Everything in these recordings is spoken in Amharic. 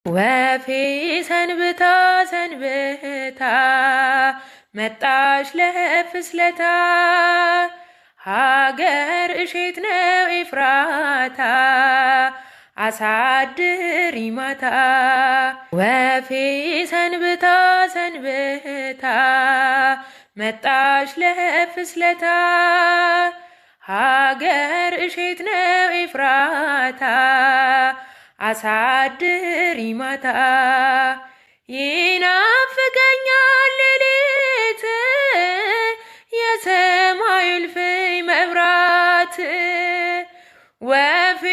ወፌ ሰንብታ ሰንብታ መጣች ለፍስለታ ሀገር እሼት ነው ኤፍራታ አሳድሪ ማታ። ወፌ ሰንብታ ሰንብታ መጣች ለፍስለታ ሀገር እሼት ነው ኤፍራታ አሳድሪ ማታ። ይናፍቀኛል ሌሊት የሰማዩ እልፍኝ መብራት ወፌ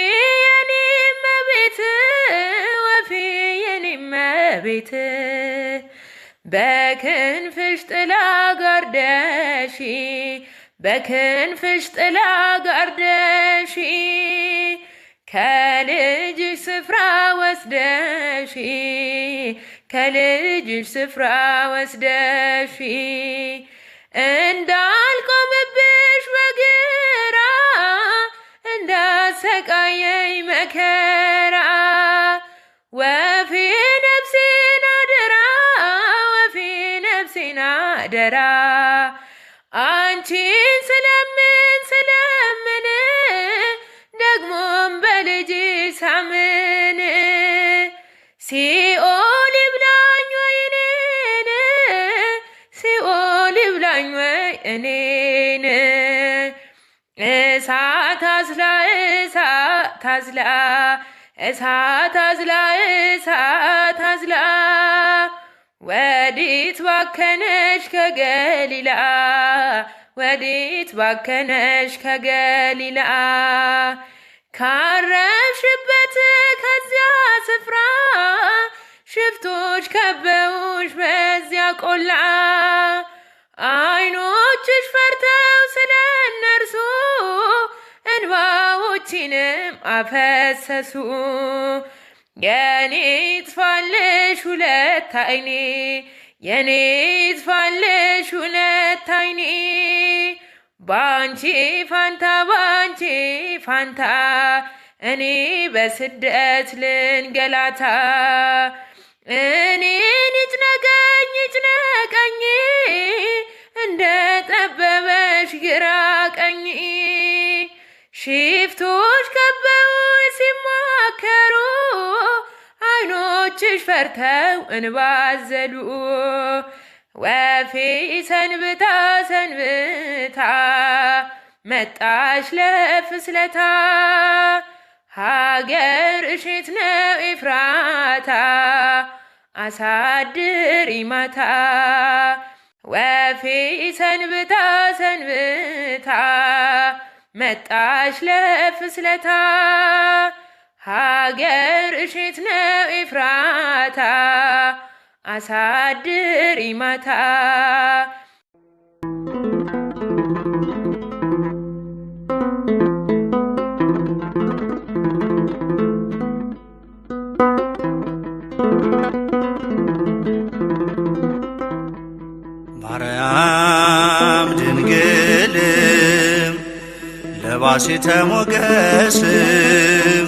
የኔ እመቤት ወፌ የኔ እመቤት በክንፍሽ ጥላ ጋርደሽ በክንፍሽ ጥላ ጋርደሽ ከልጅሽ ስፍራ ወስደሽ ከልጅሽ ስፍራ ወስደሽ እንዳልቆምብሽ በግራ እንዳሰቃየኝ መከራ ወፌ ነፍሴን አደራ ወፌ ነፍሴን አደራ አንቺን ስለምን ስለምን ደግሞም በልጅሽ ሳምን ሲኦል ይብላኝ ወይ እኔን ሲኦል ይብላኝ ወይ እኔን እሳት አዝላ እሳት አዝላ እሳት አዝላ እሳት አዝላ ወዲት ባከነሽ ከገሊላ ወዲት ባከነሽ ከገሊላ ካረፍሽበት ከዚያ ስፍራ ሽፍቶች ከበውሽ በዚያ ቆላ ዓይኖችሽ ፈርተው ስለ እነርሱ እንባዎችንም አፈሰሱ። የኔ ይጥፋልሽ ሁለት ዓይኔ የኔ ይጥፋልሽ ሁለት ዓይኔ ባንቺ ፋንታ ባንቺ ፋንታ እኔ በስደት ልንገላታ እኔን ይጭነቀኝ ይጭነቀኝ እንደ ጠበበሽ ግራ ቀኝ ሽፍቶች ከበው ሲማከሩ ዓይኖችሽ ፈርተው እንባዘሉ ወፌ ሰንብታ ሰንብታ መጣች ለፍስለታ ሀገር እሼት ነው ኤፍራታ አሳድሪ ማታ። ወፌ ሰንብታ ሰንብታ መጣች ለፍስለታ ሀገር እሼት ነው ኤፍራታ አሳድሪ ማታ። ማርያም ድንግልም ለባሲተ ሞገስም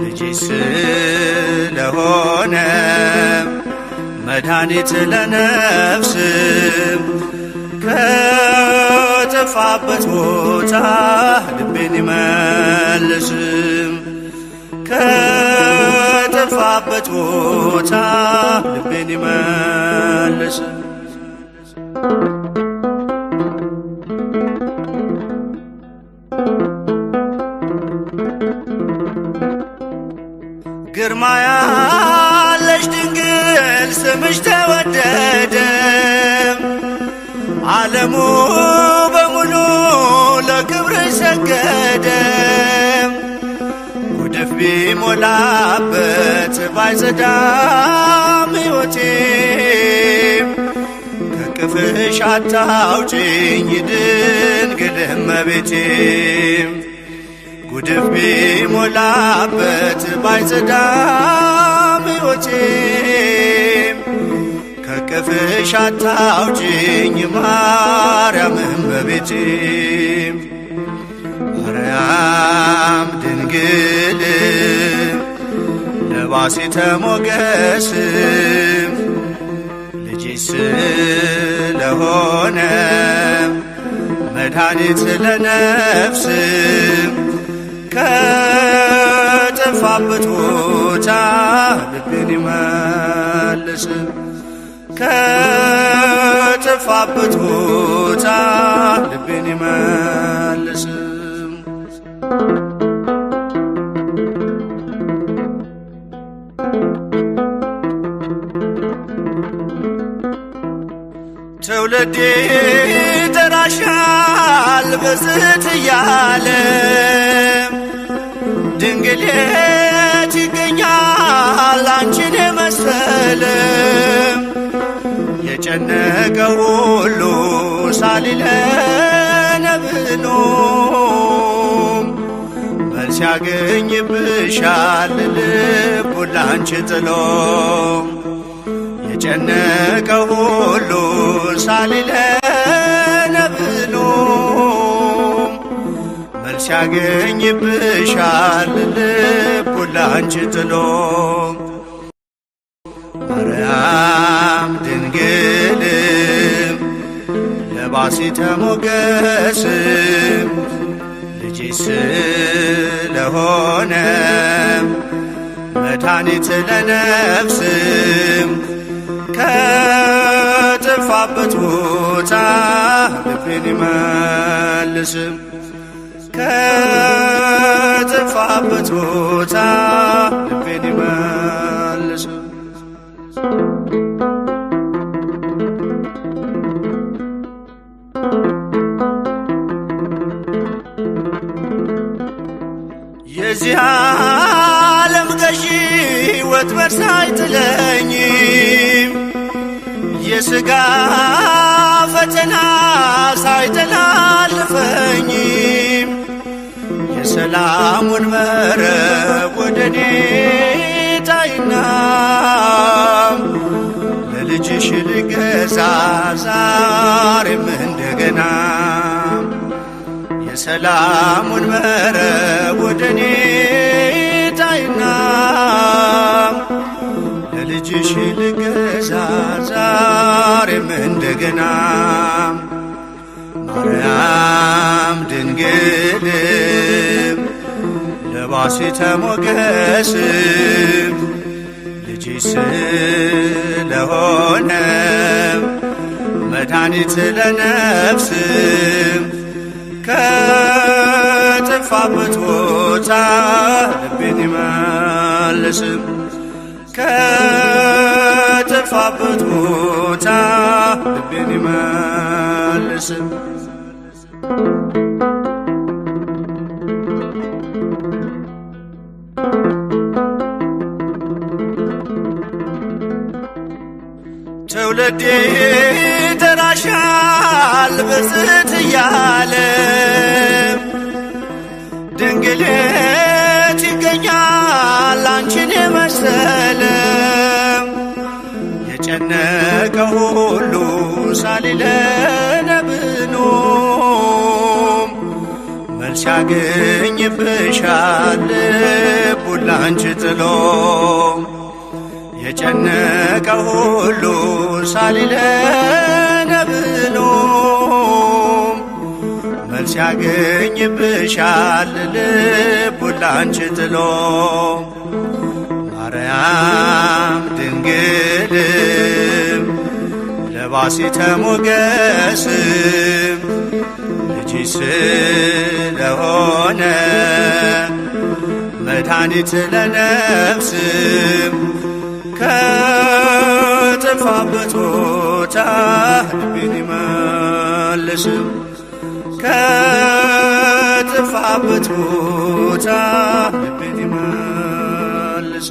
ልጅሽ ስለሆነ መድኃኒት ለነፍስም ከጠፋበት ቦታ ልቤን ይመልስም ከጠፋበት ቦታ ልቤን ይመልስም ግርማ ያለሽ ድንግል ስምሽ ተወደደ ዓለሙ በሙሉ ለክብርሽ ሰገደ ጉድፍ ቢሞላበት ባይጸዳም ሕይወቴ ከቅፍሽ አታውጪኝ ድንግል እመቤቴ ጉድፍ ቢሞላበት ባይጸዳም ሕይወቴ ከቅፍሽ አታውጪኝ ማርያም እመቤቴ ማርያም ድንግል ለባሲተ ሞገስ ልጅሽ ስለሆነ መድኃኒት ለነፍስ ከጠፋበት ቦታ ልቤን ይመልስ ከጠፋበት ቦታ ልቤን ይመልስ። ትውልዴ ይጠራሻል በዝት እያለ ድንግል የት ይገኛል አንቺን የመሰለ የጨነቀ ሁሉ ሳሊለነ ብሎ መልስ ያገኝብሻል ልቡን ላንቺ ጥሎ የጨነቀ ሁሉ ሳሊለነ ብሎ መልስ ያገኝብሻል ልቡን ላንቺ ጥሎ ማርያም ድንግልም ለባሲተ ሞገስ ልጅሽ ስለሆነ መድኃኒት ለነፍስ ከጠፋበት ቦታ ልቤን ይመልስ ከጠፋበት ቦታ ልቤን ይመልስ። የዚህ ዓለም ገዢ ወጥመድ ሳይጥለኝ የሥጋ ፈተና ሳይተላልፈኝ የሰላሙን መረብ ወደ እኔ ጣይና ለልጅሽ ልገዛ ዛሬም እንደገና የሰላሙን መረብ ወደ እኔ ጣይና ለልጅሽ ልገዛ ዛሬም እንደገና ማርያም ድንግልም ለባሲተ ሞገስ ልጅሽ ስለሆነ መድኃኒት ለነፍስ ከጠፋበት ቦታ ልቤን ይመልስ ከጠፋበት ቦታ ልቤን ይመልስ። ትውልዴ ይጠራሻል በዝት እያለ ድንግል የት ይገኛል አንቺን የመሰለ የጨነቀ ሁሉ ሳሊለነ ብሎ መልስ ያገኝብሻል ልቡን ላንቺ ጥሎ የጨነቀ ሁሉ ሳሊለነ ብሎ መልስ ያገኝብሻል ልቡን ላንቺ ጥሎ ማርያም ድንግልም ለባሲተ ሞገስ ልጅሽ ስለሆነ መድኃኒት ለነፍስ ከጠፋበት ቦታ ልቤን ይመልስ ከጠፋበት ቦታ ልቤን ይመልስ።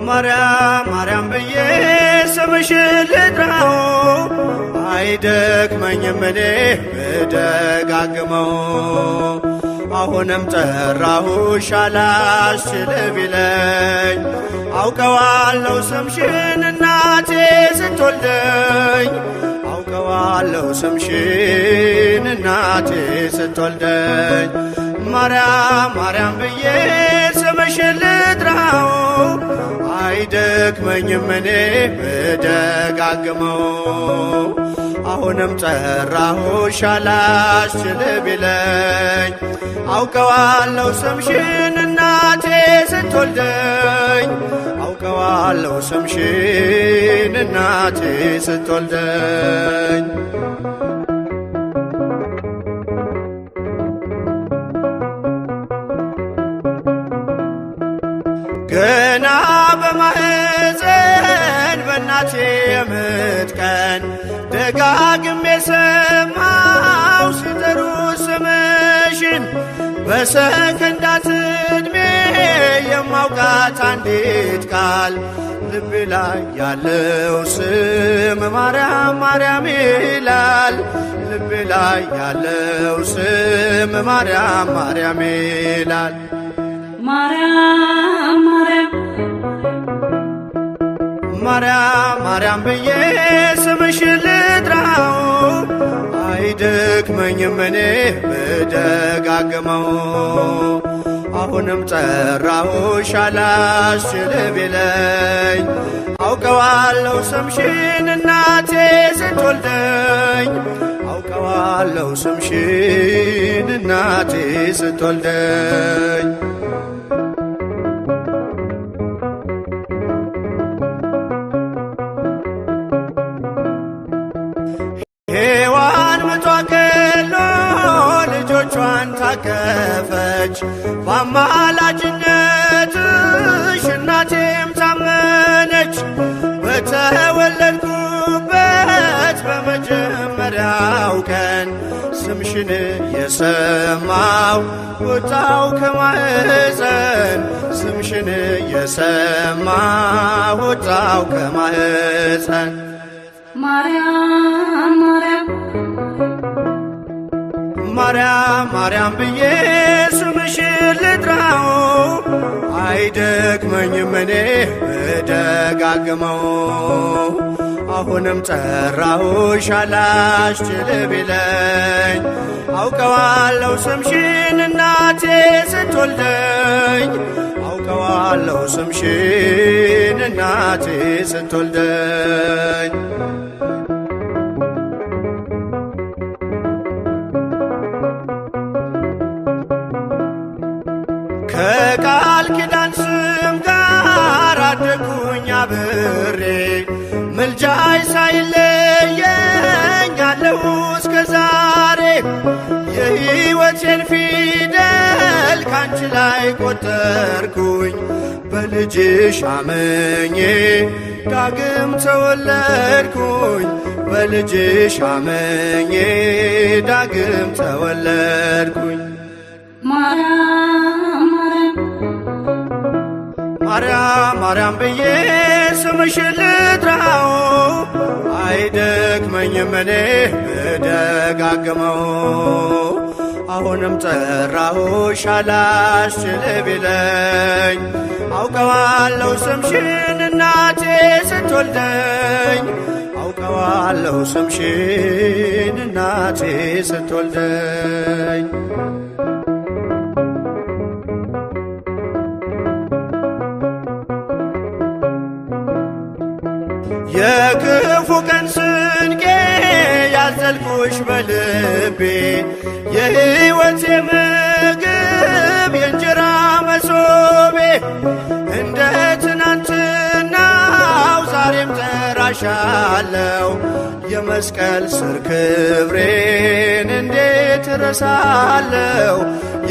ማርያም ማርያም ብዬ ስምሽን ልጥራው አይደክመኝም እኔ ብደጋግመው። አሁንም ጠራሁሽ አላስችል ቢለኝ አውቀዋለሁ ስምሽን እናቴ ስትወልደኝ አውቀዋለሁ ስምሽን እናቴ ስትወልደኝ። ማርያም ማርያም ብዬ ስምሽን ልጥራው አይደክመኝም እኔ ብደጋግመው። አሁንም ጠራሁሽ አላስችል ቢለኝ አውቀዋለሁ ስምሽን እናቴ ስትወልደኝ አውቀዋለሁ ስምሽን እናቴ ስትወልደኝ። ገና በማህፀን በእናቴ የምጥ ቀን ደጋግሜ ሰማው ሲጠሩ ስምሽን በሰከንዳት ዕድሜ የማውቃት አንዲት ቃል ልቤ ላይ ያለው ስም ማርያም ማርያም ይላል። ልቤ ላይ ያለው ስም ማርያም ማርያም ይላል። ማርያም ማርያም ማርያም ማርያም ብዬ ስምሽን ልጥራው አይደክመኝም እኔ ብደጋግመው። አሁንም ጠራሁሽ አላስችል ቢለኝ አውቀዋለሁ ስምሽን እናቴ ስትወልደኝ አውቀዋለሁ ስምሽን እናቴ ስትወልደኝ። ሔዋን ምጧ ቀሎ ልጆቿን ታቀፈች በአማላጅነትሽ እናቴም ታመነች። በተወለድኩበት በመጀመሪያው ቀን ስምሽን የሰማው ወጣው ከማህፀን ስምሽን የሰማው ወጣው ከማህፀን። ማርያም ማርያም ማርያም ማርያም ብዬ ስምሽን ልጥራው አይደክመኝም እኔ ብደጋግመው። አሁንም ጠራሁሽ አላስችል ቢለኝ አውቀዋለሁ ስምሽን እናቴ ስትወልደኝ አውቀዋለሁ ስምሽን እናቴ ስትወልደኝ። ከቃል ኪዳን ስም ጋር አደግኩኝ አብሬ ምልጃይ ሳይለየኝ አለሁ እስከ ዛሬ። የሕይወቴን ፊደል ካንቺ ላይ ቆጠርኩኝ በልጅሽ አምኜ ዳግም ተወለድኩኝ በልጅሽ አምኜ ዳግም ተወለድኩኝ። ማርያም ማርያም ማርያም ብዬ ስምሽን ልጥራው አይደክመኝም እኔ ብደጋግመው። አሁንም ጠራሁሽ አላስችል ቢለኝ አውቀዋለሁ ስምሽን እናቴ ስትወልደኝ አውቀዋለሁ ስምሽን እናቴ ስትወልደኝ። የክፉ ቀን ስንቄ ያዘልኩሽ በልቤ የሕይወቴ ምግብ የእንጀራ መሶቤ እንደ ትናንትናው ዛሬም ጠራሻለው የመስቀል ስር ክብሬን እንዴት እረሳለው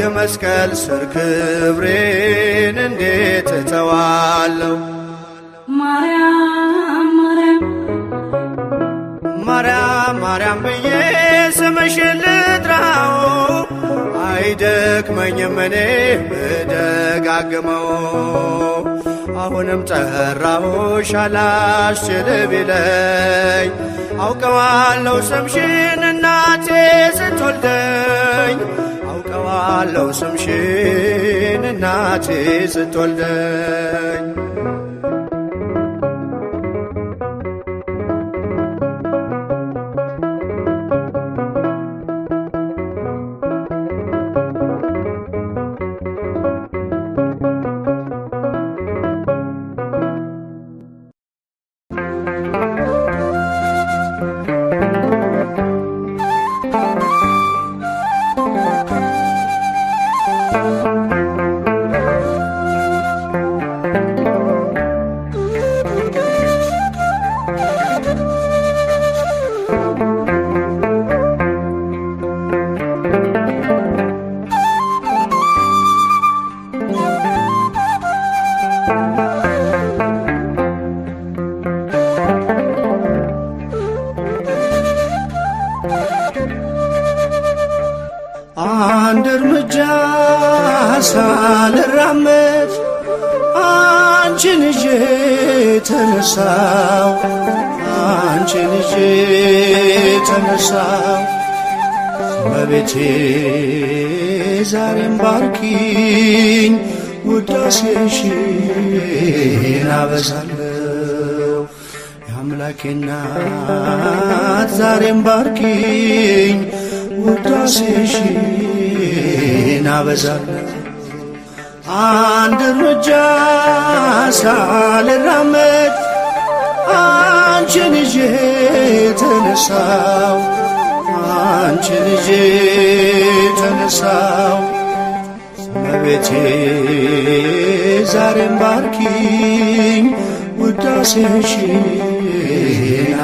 የመስቀል ስር ክብሬን እንዴት እተዋለው። ማርያም ማርያም ማርያም ብዬ ስምሽን ልጥራው አይደክመኝም እኔ ብደጋግመው። አሁንም ጠራሁሽ አላስችል ቢለኝ አውቀዋለሁ ስምሽን እናቴ ስትወልደኝ አውቀዋለሁ ስምሽን እናቴ ስትወልደኝ አንድ እርምጃ ሳልራመድ አንቺን ይዤ ተነሳው አንቺን ይዤ ተነሳው እመቤቴ ዛሬም ባርኪኝ ውዳሴሽን አበዛለሁ የአምላኬ እናት ዛሬም ባርኪኝ ውዳሴሽን አበዛለሁ አንድ እርምጃ ሳልራመድ አንቺን ይዤ ተነሳው አንቺን ይዤ ተነሳው እመቤቴ ዛሬም ባርኪኝ ውዳሴሽን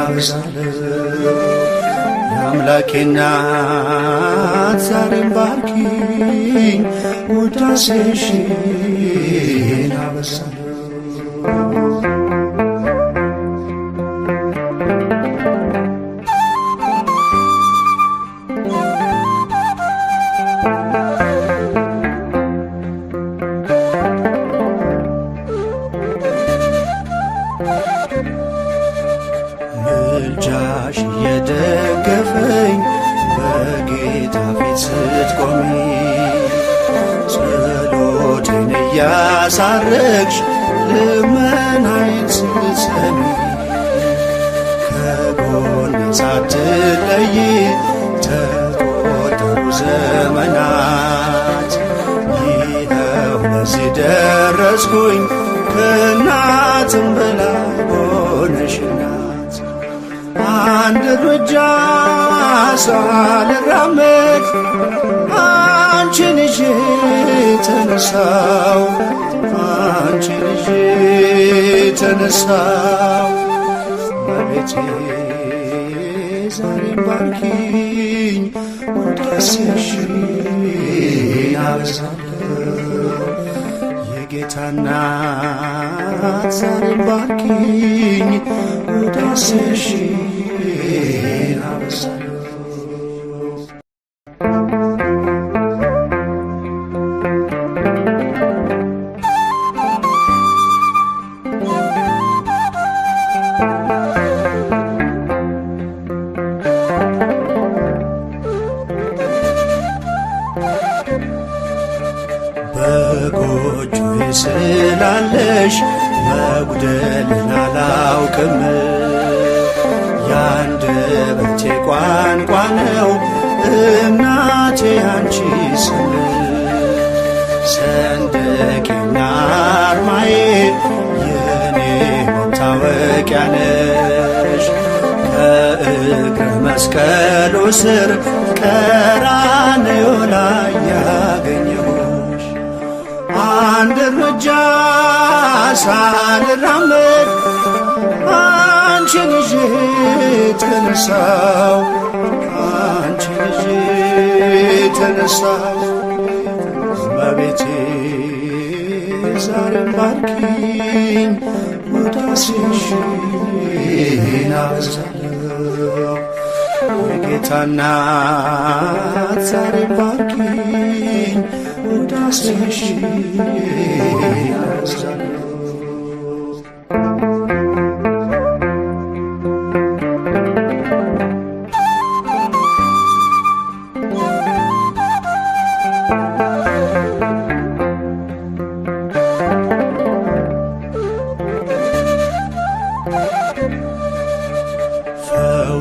አበዛለሁ የአምላኬ እናት ዛሬም ባርኪኝ ውዳሴሽን አበዛለሁ ምልጃሽ እየደገፈኝ በጌታ ፊት ስትቆሚ ጸሎቴን እያሳረግሽ ልመናዬን ስትሰሚ ከጎኔ ሳትለይ ተቆጠሩ ዘመናት ይኸው ለዚህ ደረስኩኝ ከእናትም በላይ ሆነሽናት አንድ እርምጃ ሳልራመድ አንቺን ይዤ ተነሳው አንቺን ይዤ ተነሳው እመቤቴ ዛሬም ባርኪኝ ውዳሴሽን አበዛለሁ የጌታ እናት ዛሬም ባርኪኝ ውዳሴሽን አበዛለሁ በጎጆዬ ስላለሽ መጉደልን አላውቅም የአንደበቴ ቋንቋ ነው እናቴ አንቺ ስም ሰንደቄና አርማዬ የኔ መታወቂያ ነሽ ከእግረ መስቀሉ ስር ቀራንዮ ላይ ያገኘሁሽ አንድ እርምጃ ሳልራመድ አንቺን ይዤ ተነሳው አንቺን ይዤ ተነሳው እመቤቴ ዛሬም ባርኪኝ ውዳሴሽን አበዛለሁ የጌታ እናት ዛሬም ባርኪኝ ውዳሴሽን አበዛለሁ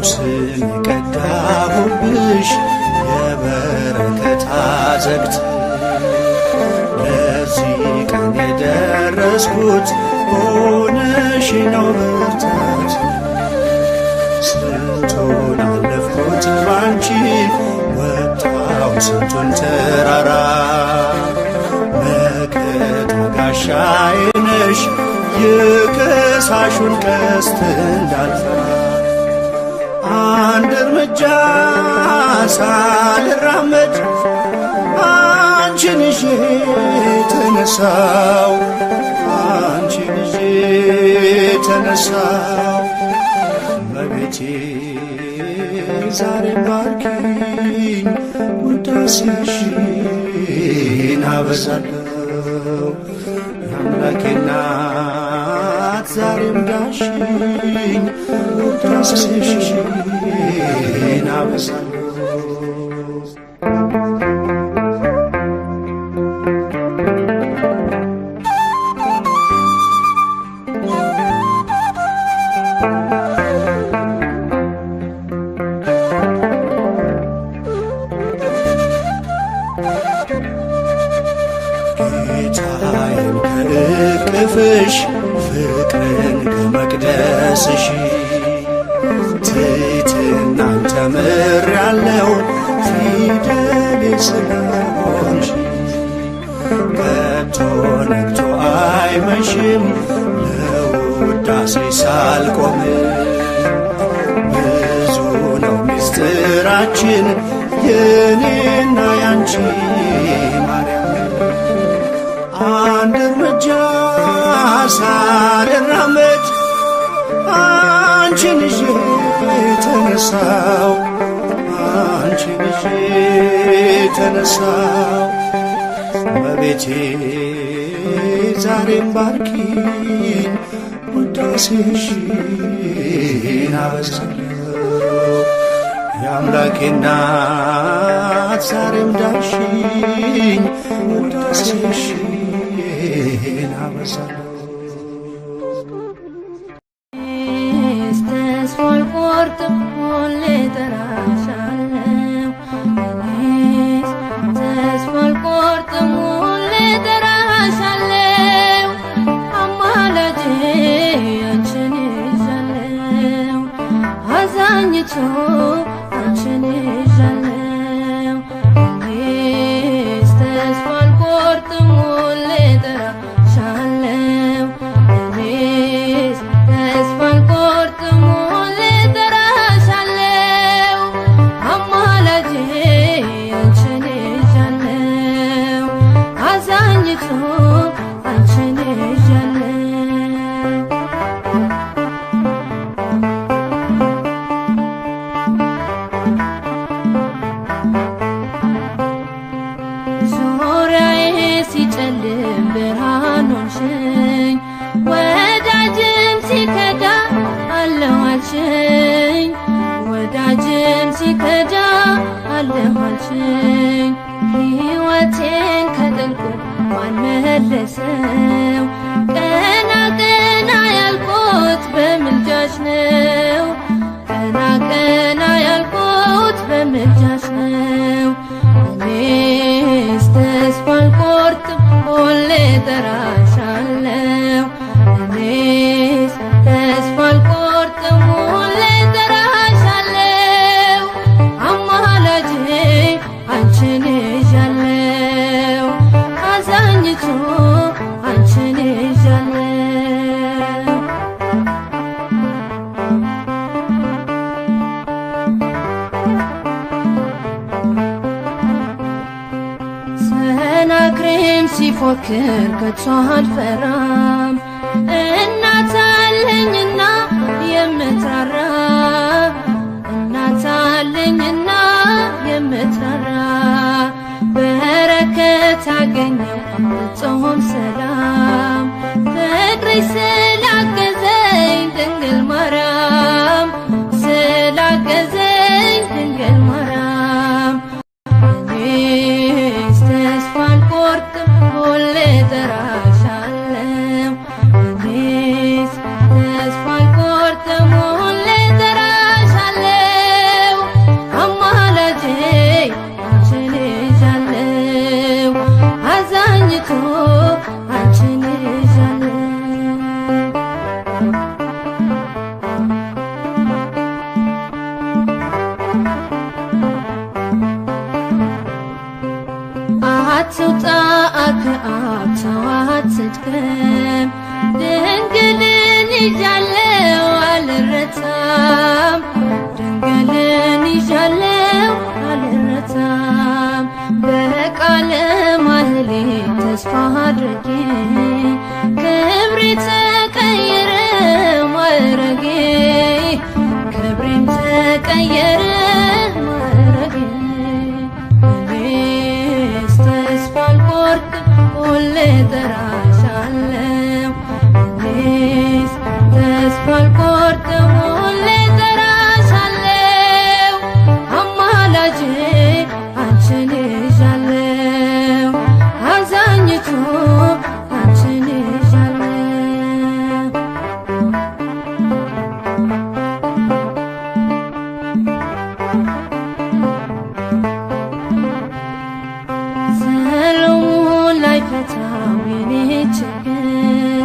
ስም የቀዳሁብሽ የበረከት አዘግት ለዚህ ቀን የደረስኩት ሆነሽ ነው ብርታት። ስንቱን አለፍኩት ባንቺ ወጣው ስንቱን ተራራ መከታ ጋሻዬ ነሽ የከሳሹን ቀስት እንዳልፈራ አንድ እርምጃ ሳልራመድ አንቺን ይዤ ተነሳው አንቺን ይዤ ተነሳው እመቤቴ ዛሬ ባርኪኝ ውዳሴሽን አበዛለሁ የአምላኬ እናት ዛሬም ዳሽኝ ውዳሴሽን አበዛለሁ። ጌታዬን ከእቅፍሽ ፍቅርን ከመቅደስሽ ትሕትናን ተምሬአለሁ ፊደሌ ስለሆንሽ ከቶ ነግቶ አይመሽም ለውዳሴ ሳልቆም ብዙ ነው ምስጢራችን የኔና ያንቺ ማርያም አንድ እርምጃ ሳልራመድ አንቺን ይዤ ተነሳው አንቺን ይዤ ተነሳው እመቤቴ ዛሬም ባርኪኝ ውዳሴሽን አበዛለሁ የአምላኬ እናት ዛሬም ዳሽኝ ውዳሴሽን አበዛለሁ። ተስፋ አልቆርጥም ሁሌ እጠራሻለሁ ተስፋ አልቆርጥም ሁሌ እጠራሻለሁ አማላጄ አንቺን ይዣለሁ አዛኝቱ አንቺን ይዣለሁ ተስፋ አልቆርጥም ሁሌ እጠራሻለሁ ተስፋ አልቆርጥም ሁሌ እጠራሻለሁ አማላጄ አንቺን ይዣለሁ አዛኝቱ አንቺን ይዣለሁ ዙሪያዬ ሲጨልም ብርሃን ሆንሽኝ ወዳጅም ሲከዳ አለሁ አልሽኝ ወዳጅም ሲከዳ አለሁ አልሽኝ ሕይወቴን ከጥልቁ ማን መለሰው ቀና ቀና ያልኩት በምልጃሽ ነው ቀና ቀና ያልኩት በምልጃሽ ነው እኔስ ተስፋ አልቆርጥም ሁሌ እጠራሻለሁ እኔስ ተስፋ አልቆርጥም ሁሌ እጠራሻለሁ አማላጄ አንቺን ይዣለሁ አዛኝቱ አንቺን ይዣለሁ ሰናክሬም ሲፎክር ከቶ አልፈራም እናት አለኝና የምትራራ እናት አለኝና የምትራራ በረከት አገኘው ፍጹም ሰላም ፍቅርሽ ስላገዘኝ ድንግል ማርያም ስላገዘኝ ድንግል ማርያም እኔስ ተስፋ አልቆርጥም ሁሌ እጠራሻለሁ እኔስ ተስፋ አልቆርጥም ሁሌ እጠራሻለሁ ድንግልን ይዣለው አልረታም ድንግልን ይዣለው አልረታም በቃለ ማህሌት ተስፋ አድርጌ ክብሬ ተቀየረ ማዕረጌ ክብሬም ተቀየረ ማዕረጌ እኔስ ተስፋ አልቆርጥም ሁሌ እጠራሻለሁ እኔስ ተስፋ አልቆርጥም ሁሌ እጠራሻለሁ አማላጄ አንቺን ይዣለሁ አዛኝቱ አንቺን ይዣለሁ ሰሎሞን ላይፈታው የኔ ችግር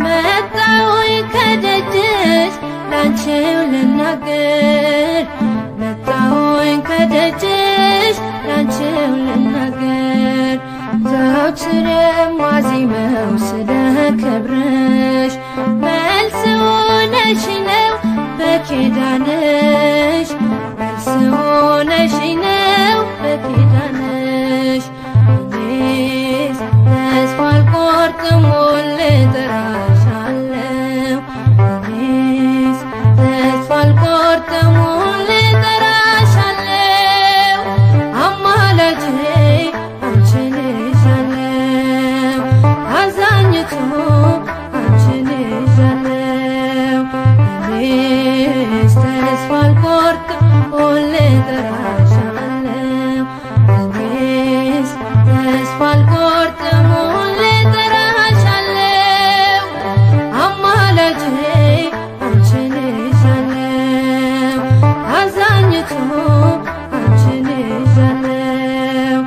መጣሁኝ ከደጅሽ ላንቺው ልናገር መጣሁኝ ከደጅሽ ላንቺው ልናገር ዘወትር የማዜመው ስለ ክብርሽ መልስ ሆነሽ ነው በኪዳንሽ መልስ ሆነሽ ነው በኪዳንሽ እኔስ ተስፋ አልቆርጥም ሁሌ እጠራሻለሁ እኔስ ተስፋ አልቆርጥም ሁሌ እጠራሻለሁ አማላጄ አንቺን ይዣለሁ አዛኝቱ አንቺን ይዣለሁ እኔስ ተስፋ አልቆርጥም ሁሌ እጠራሻለሁ እኔስ ተስፋ አልቆርጥም ሁሌ እጠራሻለሁ አማላጄ አንቺን ይዣለሁ አዛኝቱ አንቺን ይዣለሁ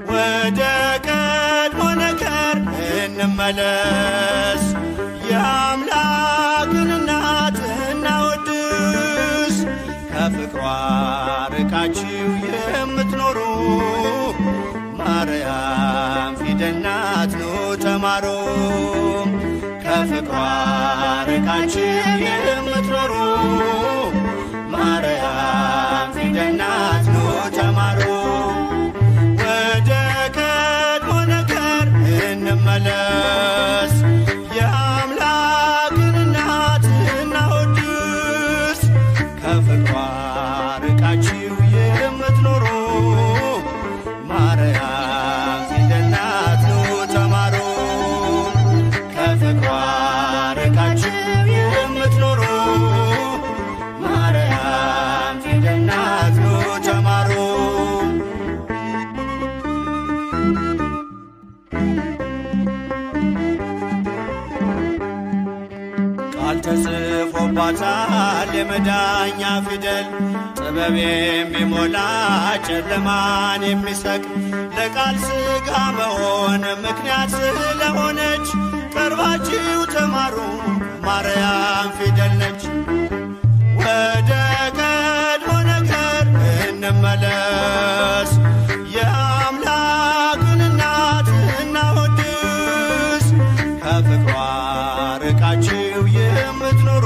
ወደ ቀድሞ ነገር እንመለስ የአምላክን እናት እናወድስ ከፍቅሯ ርቃችሁ የምትኖሩ ማርያም ፊደል ናት ኑ ተማሩ ከፍቅሯ ርቃችሁ የምትኖሩ ማርያም ፊደል ናት ኑ ተማሩ ወደ ቀድሞ ነገር እንመለስ የአምላክን እናት እናወድስ ከፍቅሯ ርቃችሁ የምትኖሩ ማርያም ፊደል ናት ኑ ተማሩ ከፍቅሯ ርቃችሁ የምትኖሩ ማርያም ፊደል ናት ኑ ተማሩ ቃል ተጽፎባታል የመዳኛ ፊደል ጥበብ የሚሞላ ጨለማን የሚሰቅ ለቃል ሥጋ መሆን ምክንያት ስለሆነች ቀርባችሁ ተማሩ ማርያም ፊደል ነች ወደ ቀድሞ ነገር እንመለስ የአምላክን እናት እናወድስ ከፍቅሯ ርቃችሁ የምትኖሩ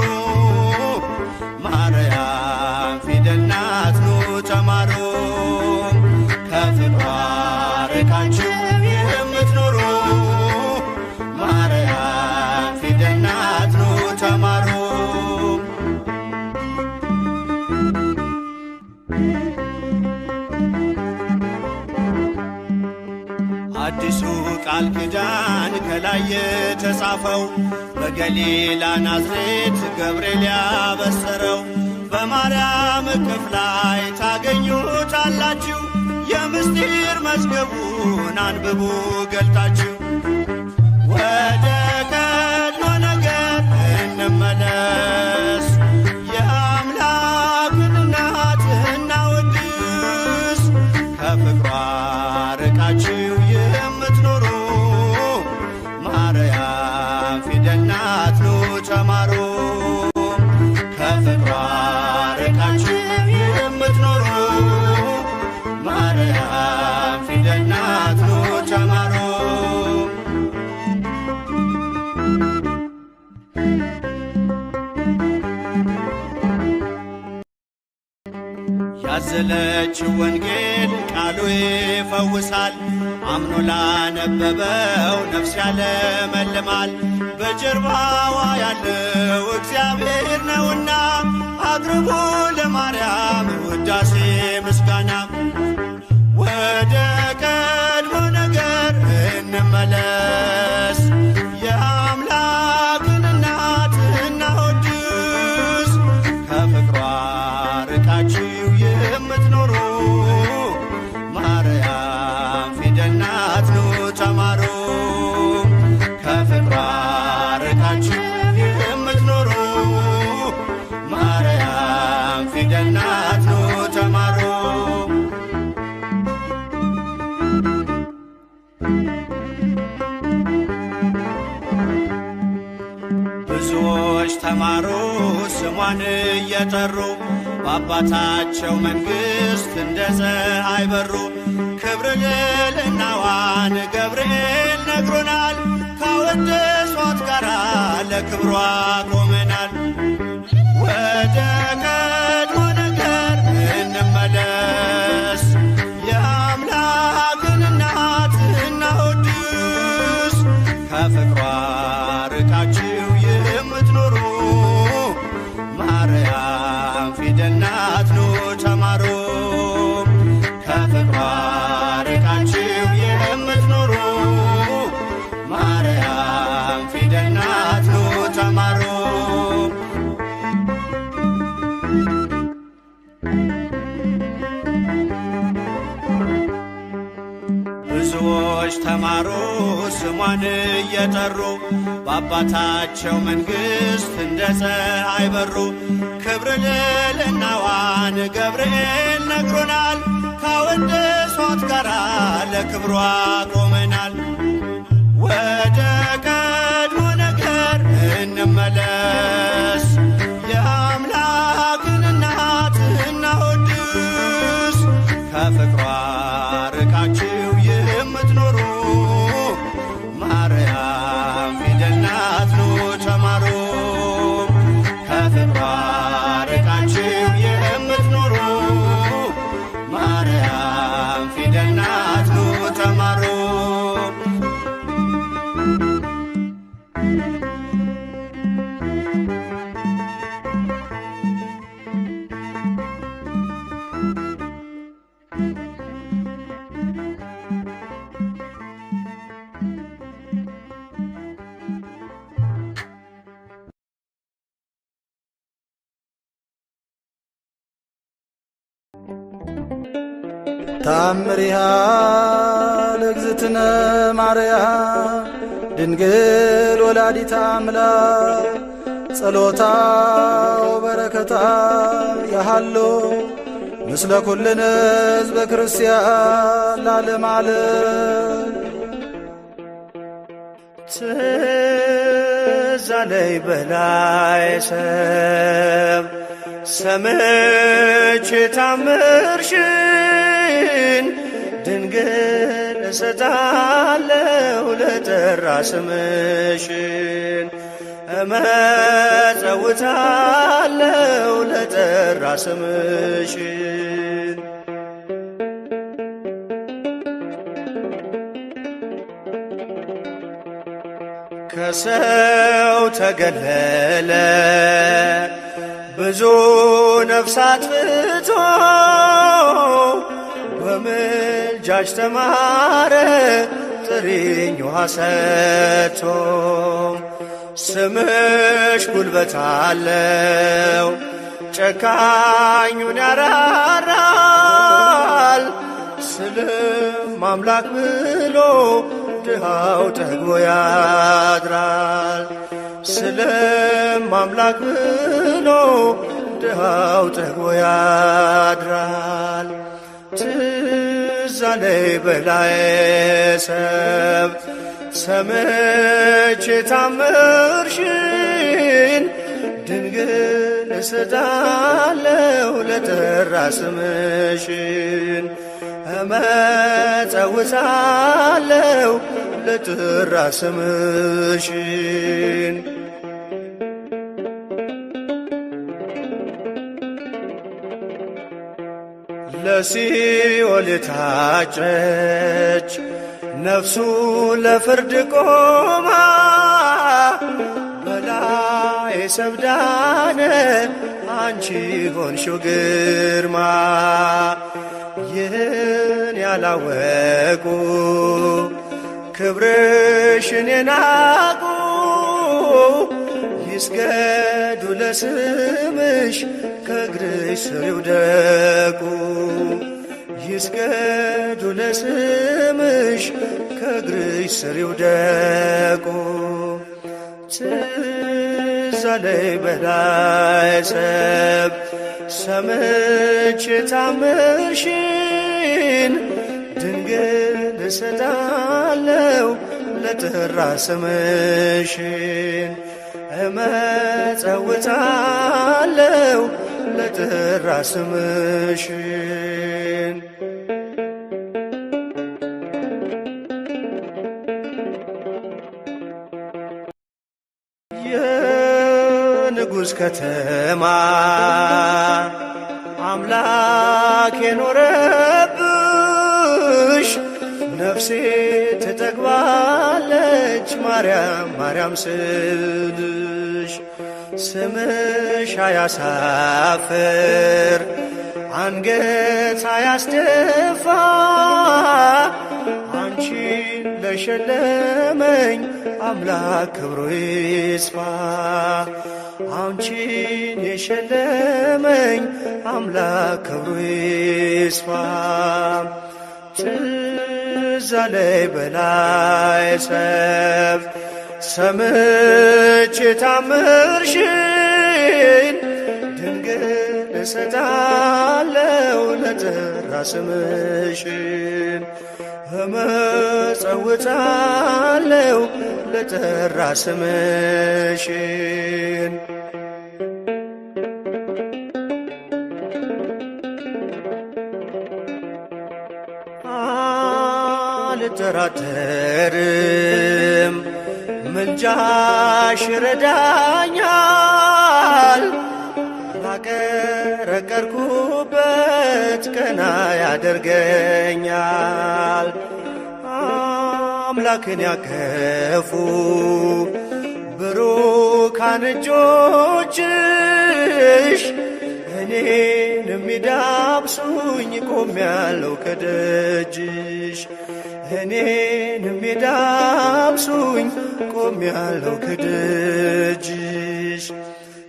ማርያም ፊደል ናት ኑ ተማሩ ከፍቅሯ ርቃችሁ የምትኖሩ ማርያም ፊደል ናት ኑ ተማሩ አዲሱ ቃል ኪዳን ከላይ የተጻፈው በገሊላ ናዝሬት ገብርኤል ያበሰረው በማርያም እቅፍ ላይ ታገኙታላችሁ የምስጢር መዝገቡን አንብቡ ገልጣችሁ ወደ ቀድሞ ነገር እንመለስ የአምላክን እናት ያዘለችው ወንጌል ቃሉ ይፈውሳል። አምኖ ላነበበው ነፍስ ያለመልማል። በጀርባዋ ያለው እግዚአብሔር ነውና አቅርቡ ለማርያም ውዳሴ ምስጋና። ወደ ቀድሞ ነገር እንመለስ፣ የአምላክን እናት እናወድስ። ከፍቅሯ ርቃችሁ የምትኖሩ ማርያም ፊደል ናት ኑ ተማሩ። ከፍቅሯ ርቃችሁ የምትኖሩ ማርያም ፊደል ናት ኑ ተማሩ። ብዙዎች ተማሩ ስሟን እየጠሩ በአባታቸው መንግሥት እንደ ፀሐይ በሩ። ክብር ልዕልናዋን ገብርኤል ነግሮናል። ካወደሷት ጋራ ለክብሯ ቆመናል። ወደ ቀድሞ ነገር እንመለስ፣ የአምላክን እናት እናወድስ። ከፍቅሯ ርቃችሁ የምትኖሩ ማርያም ፊደል ናት ኑ ተማሩ። ከፍቅሯ ርቃችሁ የምትኖሩ ማርያም ፊደል ናት ኑ ተማሩ። ብዙዎች ተማሩ ስሟን እየጠሩ በአባታቸው መንግሥት እንደ ፀሐይ በሩ። ክብር ልዕልናዋን ገብርኤል ነግሮናል። ካወደሷት ጋራ ለክብሯ ቆመናል። ወደ ቀድሞ ነገር እንመለስ፣ የአምላክን እናት እናወድስ። ከፍቅሯ ርቃችሁ የምትኖሩ ማርያም ፊደል ናት ኑ ተማሩ። ከፍቅሯ ርቃችሁ የምትኖሩ ማርያም ፊደል ናት ኑ ተማሩ። ታምሪሃ ለእግዝእትነ ማርያም ድንግል ወላዲተ አምላክ ጸሎታ ወበረከታ ያሃሎ ምስለ ኩልነ ሕዝበ ክርስቲያን ለዓለመ ዓለም። ትዝ አለኝ በላይ ሰብ ሰምቼ ታምርሽን ድንግል እሰጣለሁ ለጠራ ስምሽን እመጸውታለሁ ለጠራ ስምሽን። ከሰው ተገለለ ብዙ ነፍሳት ፍቶ በምልጃሽ ተማረ ጥሪኝ ውሃ ሰጥቶ። ስምሽ ጉልበት አለው ጨካኙን ያራራል። ስልም አምላክ ብሎ ድሃው ጠግቦ ያድራል። ስልም አምላክ ብሎ ድሃው ጠግቦ ያድራል። ትዝ አለኝ በላይ ሰብ ሰምቼ ታምርሽን ድንግል እሰጣለሁ ለጠራ ስምሽን እመጸውታለሁ ለጠራ ስምሽን። ለሲኦል የታጨች ነፍሱ ለፍርድ ቆማ በላይ ሰብዳነ አንቺ ሆንሽው ግርማ። ይህን ያላወቁ ክብርሽን የናቁ ይስገዱ ለስምሽ ከእግርሽ ስር ይውደቁ። ይስገዱ ለስምሽ ከእግርሽ ስር ይውደቁ። ትዝ አለኝ በላይ ሰብ ሰምቼ ታምርሽን ድንግል እሰጣለሁ ለጠራ ስምሽን እመጸውታለሁ ለጠራ ስምሽን። የንጉሥ ከተማ አምላክ የኖረብሽ ነፍሴ ትጠግባለች ማርያም ማርያም ስልሽ። ስምሽ አያሳፍር አንገት አያስደፋ አንቺን ለሸለመኝ አምላክ ክብሩ ይስፋ። አንቺን የሸለመኝ አምላክ ክብሩ ይስፋ። ትዝ አለኝ በላይ ሰብ ሰምቼ ታምርሽን ድንግል እሰጣለሁ ለጠራ ስምሽን እመጸውታለሁ ለጠራ ስምሽን። አልጠራጠርም ምልጃሽ ይረዳኛል ባቀረቀርኩበት ቀና ያደርገኛል። አምላክን ያቀፉ ብሩካን እጆችሽ እኔን የሚዳብሱኝ ቆሜያለሁ ከደጅሽ። እኔን የሚዳብሱኝ ቆሜያለሁ ከደጅሽ።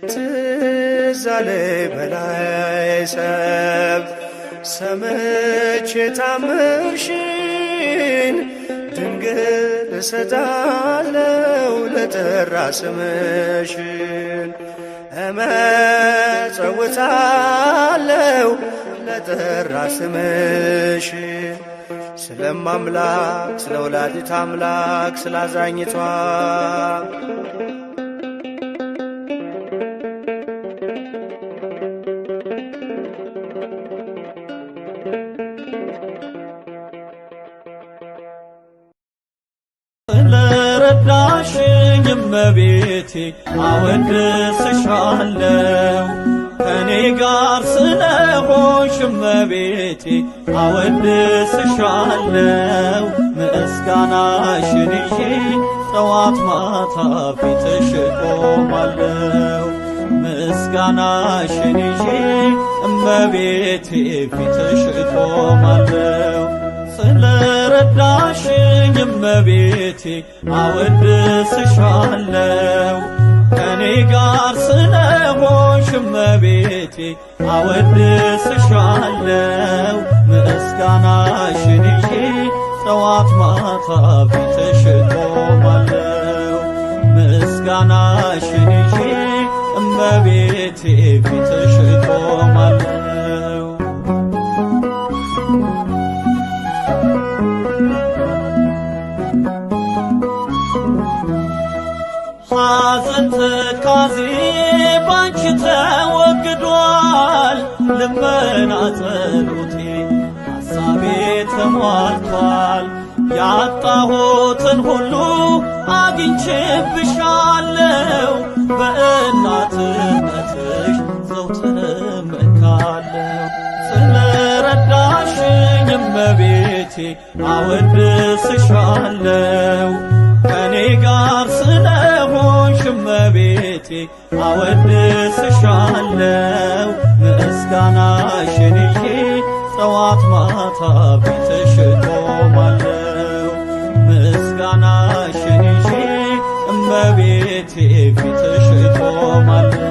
ትዝ አለኝ በላይ ሰብ ሰምቼ ታምርሽን ድንግል እሰጣለሁ ለጠራ ስምሽን እመጸውታለሁ ለጠራ ስምሽን። ስለማምላክ ስለ ወላዲተ አምላክ ስለ አዛኝቷ ስለረዳሽኝ እመቤቴ አወድስሻለሁ። ከኔ ጋር ስለሆንሽ እመቤቴ አወድስሻለሁ። ምስጋናሽን ይዤ ጠዋት ማታ ፊትሽ እቆማለሁ። ምስጋናሽን ይዤ እመቤቴ ፊትሽ እቆማለሁ። ስለረዳሽኝ እመቤቴ አወድስሻለሁ። ከኔ ጋር ስለሆንሽ እመቤቴ አወድስሻለሁ። ምስጋናሽን ይዤ ጠዋት ማታ ፊትሽ እቆማለሁ። ምስጋናሽን ይዤ እመቤቴ ፊትሽ እቆማለሁ። ሐዘን ትካዜ ባንቺ ተወግዷል። ልመና ጸሎቴ ሐሳቤ ተሟልቷል። ያጣሁትን ሁሉ አግኝቼብሻለሁ። በእናትነትሽ ዘውትር እመካለሁ። እመቤቴ አወድስሻለው ከኔ ጋር ስለሆንሽ እመቤቴ አወድስሻለው ምስጋናሽን ይዤ ጠዋት ማታ ፊትሽ እቆማለው ምስጋናሽን ይዤ እመቤቴ ፊትሽ እቆማለው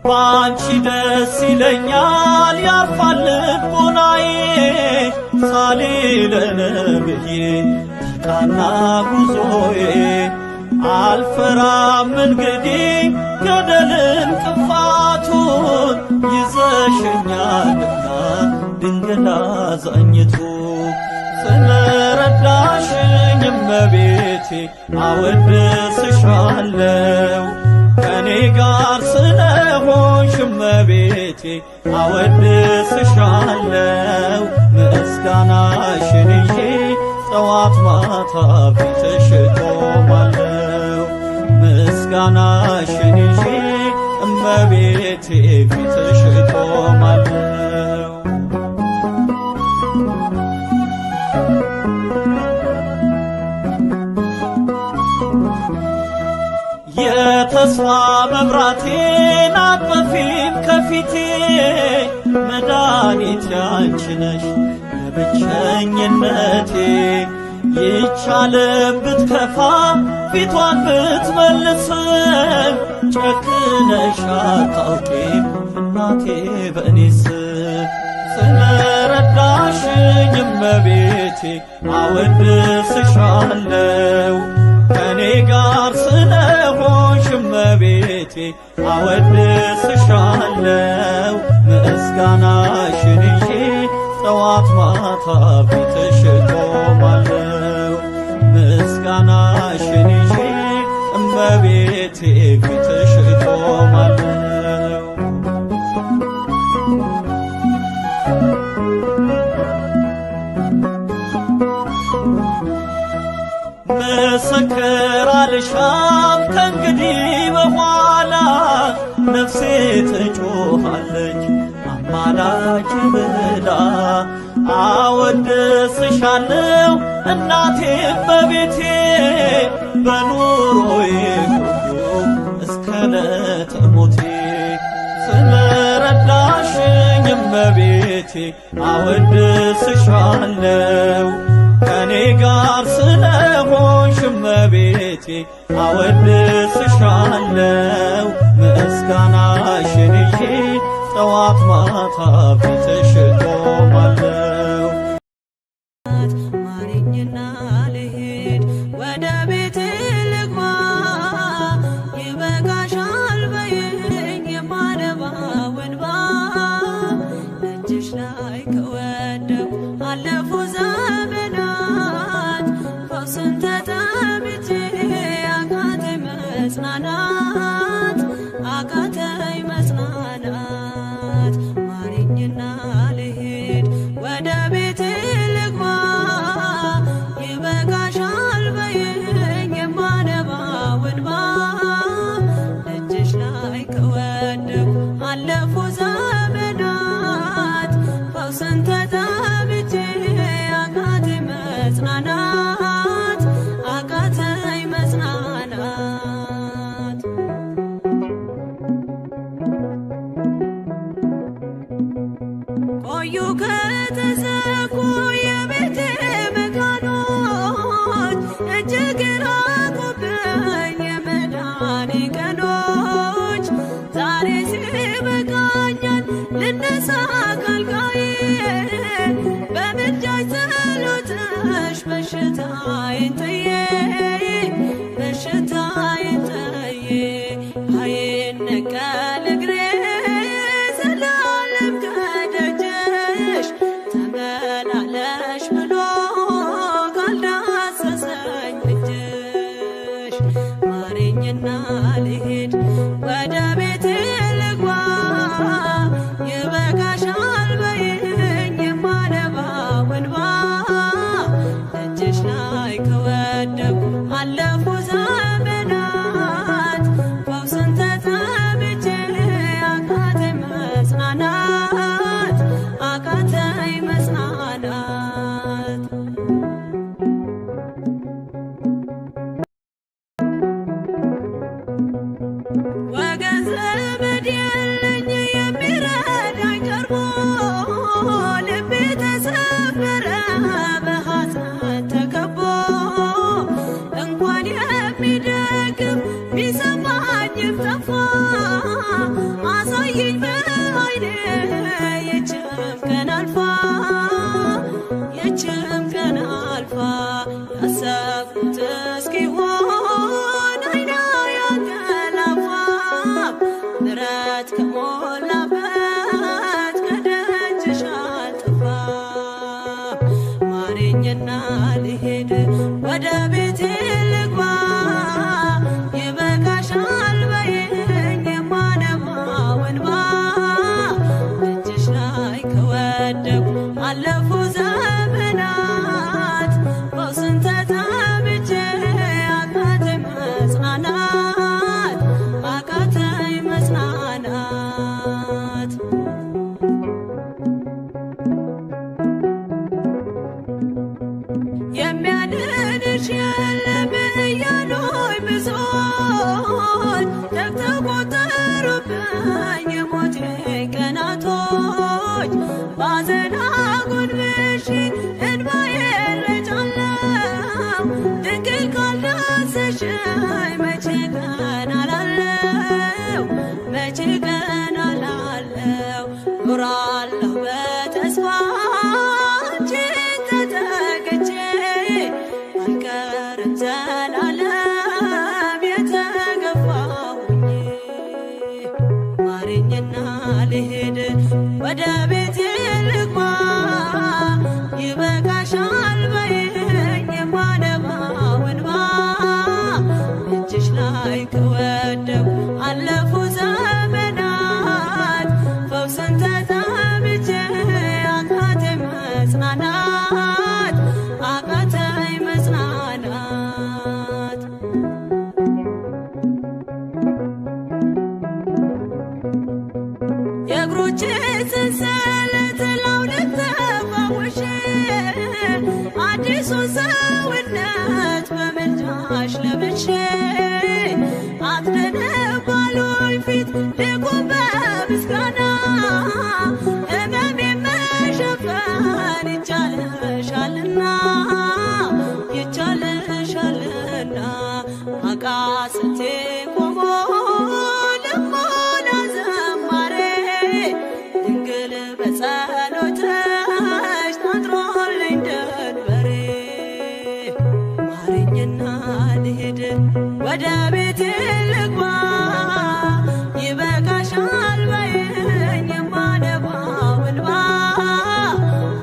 ባንቺ ደስ ይለኛል ያርፋል ልቦናዬ ሳሊለነብዬ ተቃና ጉዞዬ አልፈራም እንግዲህ ገደልን ቅፋቱን ይዘሽኛልና ድንግል አዛኝቱ ስለረዳሽኝ እመቤቴ አወድስሻለው ከኔ ጋር ስለሆንሽ እመቤቴ አወድስሻለው ምስጋናሽን ይዤ ጠዋት ማታ ፊትሽ እቆማለው ምስጋናሽን ይዤ እመቤቴ ፊትሽ እቆማለው የተስፋ መብራቴን አጥፊም ከፊቴ መድኃኒቴ አንቺ ነሽ ለብቸኝነቴ ይቻለም ብትከፋ ፊቷን ብትመልስም ጨክነሽ አታውቂም እናቴ በእኔስ ስለረዳሽኝ እመቤቴ አወድስሻለው ከኔ ጋር ስለሆንሽ እመቤቴ አወድስሻለው ምስጋናሽን ይዤ ጠዋት ማታ ፊትሽ እቆማለው ምስጋናሽን ይዤ እመቤቴ ፊትሽ እቆማለው ምስክር አልሻም ከእንግዲህ በኋላ ነፍሴ ትጮኻለች አማላጅ ብላ አወድስሻለው እናቴ እመቤቴ በኑሮዬ ሁሉ እስከ ዕለተ ሞቴ ስለረዳሽኝ እመቤቴ አወድስሻለው ከኔ ጋር ስለሆንሽ እመቤቴ አወድስሻለው ምስጋናሽን ይዤ ጠዋት ማታ ፊትሽ እቆማለው ማረኝና ልሂድ ወደ ቤቴ ልግባ ይበቃሻል በይኝ የማነባው እንባ እጅሽ ላይ ከወደኩ አለፉ ዘመናት ፈውስን ተጠምቼ አቃተኝ መጽናናት አቃተኝ መጽናናት ማረኝና ልሂድ ወደ ቤቴ ልግባ ይበቃሻል በይኝ የማነባው እንባ እጅሽ ላይ ከወደኩ አለፉ ዘመናት ፈውስን ተጠምቼ አቃተኝ መጽናናት አቃተኝ መጽናናት ቆዩ ከተዘጉ የቤቴ መካኖች እጅግ ራቁብኝ የመዳኔ ቀኖች ዛሬ ሲበቃኛል ልነሳ ካልጋዬ በምልጃሽ ጸሎትሽ በሽታዬን ጥዬ በሽታዬን ጥዬ አይነቀል እግሬ ዘላለም ከደጅሽ ተመላለሽ ብሎ ካልዳሰሰኝ እጅሽ ማረኝና ልሂድ ወደ ቤቴ ልግባ ይበቃሻል በይኝ የማነባው እንባ እጅሽ ላይ ከወደኩ አለፉ ዘመናት እንኳን የሚደግፍ ቢሰማኝም ጠፋ አሳየኝ በዓይኔ የችም ቀን አልፋ የችም ቀን አልፋ ያሰብኩት እስኪሆን አይና ያንቀላፋ ምሕረት ከሞላበት ከደጅሽ አልጠፋም ማረኝና ልሄድ ወደ ቤቴ ልግባ ይበቃሻል በይኝ የማነባው እንባ እጅሽ ላይ ከወደኩ አለፉ ዘመናት ፈውስን ተጠምቼ አቃተኝ መጽናናት አቃተኝ መጽናናት የሚያድንሽ የለም እያሉኝ ብዙዎች ተግተው ቆጠሩብኝ የሞቴ ቀናቶች ባዘን አጎንብሼ እንባዬን ረጫለሁ ድንግል ካልዳሰሽኝ መቼ ቀን አላለው መቼ ቀን አላለው ኖራለሁ በተስፋ አንቺን ተጠግቼ አልቀርም ዘላለም የተገፋሁኝ ማረኝና ልሄድ ወደ ቤቴ ልግባ ይበቃሻል በይኝ የማነባው እንባ እጅሽ ላይ ከወደኩ አለፉ ዘመናት ፈውስን ተጠምቼ አቃተኝ መጽናናት አቃተኝ መጽናናት የእግሮቼ ሰንሰለት ላውልቅ ተፈውሼ አዲሱን ሰውነት በምልጃሽ ለብሼ አትደነባሉኝ ፊት ልቁም በምስጋና ሕመሜን መሸፈን ይቻልሻልና ይቻልሻልና አቃስቴ ቆሞ ልሞላ ዘማሬ ድንግል በጸሎትሽ ታጥሮልኝ ደንበሬ ማረኝና ልሄድ ወደ ቤቴ ልግባ ይበቃሻል በይኝ የማነባው እንባ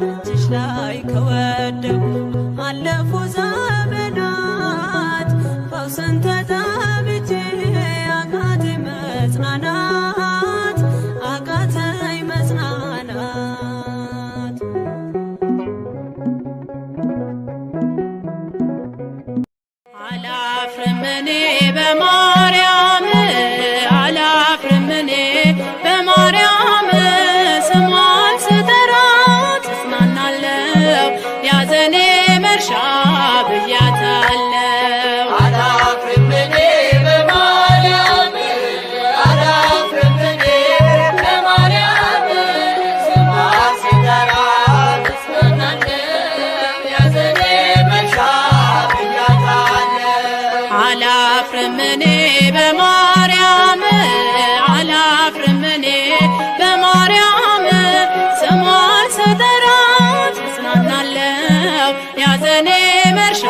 እጅሽ ላይ ከወደኩ አለፉ ዘመናት ፈውስን ተጠምቼ አቃተኝ መጽናናት አቃተኝ መጽናናት አላፍርም እኔ በማርያም አላፍርም እኔ በማርያም ስሟን ስጠራት እጽናናለሁ ያዘኔ መርሻ ብያታለሁ አላፍርም እኔ በማርያም አላፍርም እኔ በማርያም ስሟን ስጠራት እጽናናለሁ ያዘኔ መርሻ ብያታለሁ አላፍርም እኔ በማርያም አላፍርም እኔ በማርያም ስሟን ስጠራት እጽናናለሁ ያዘኔ መርሻ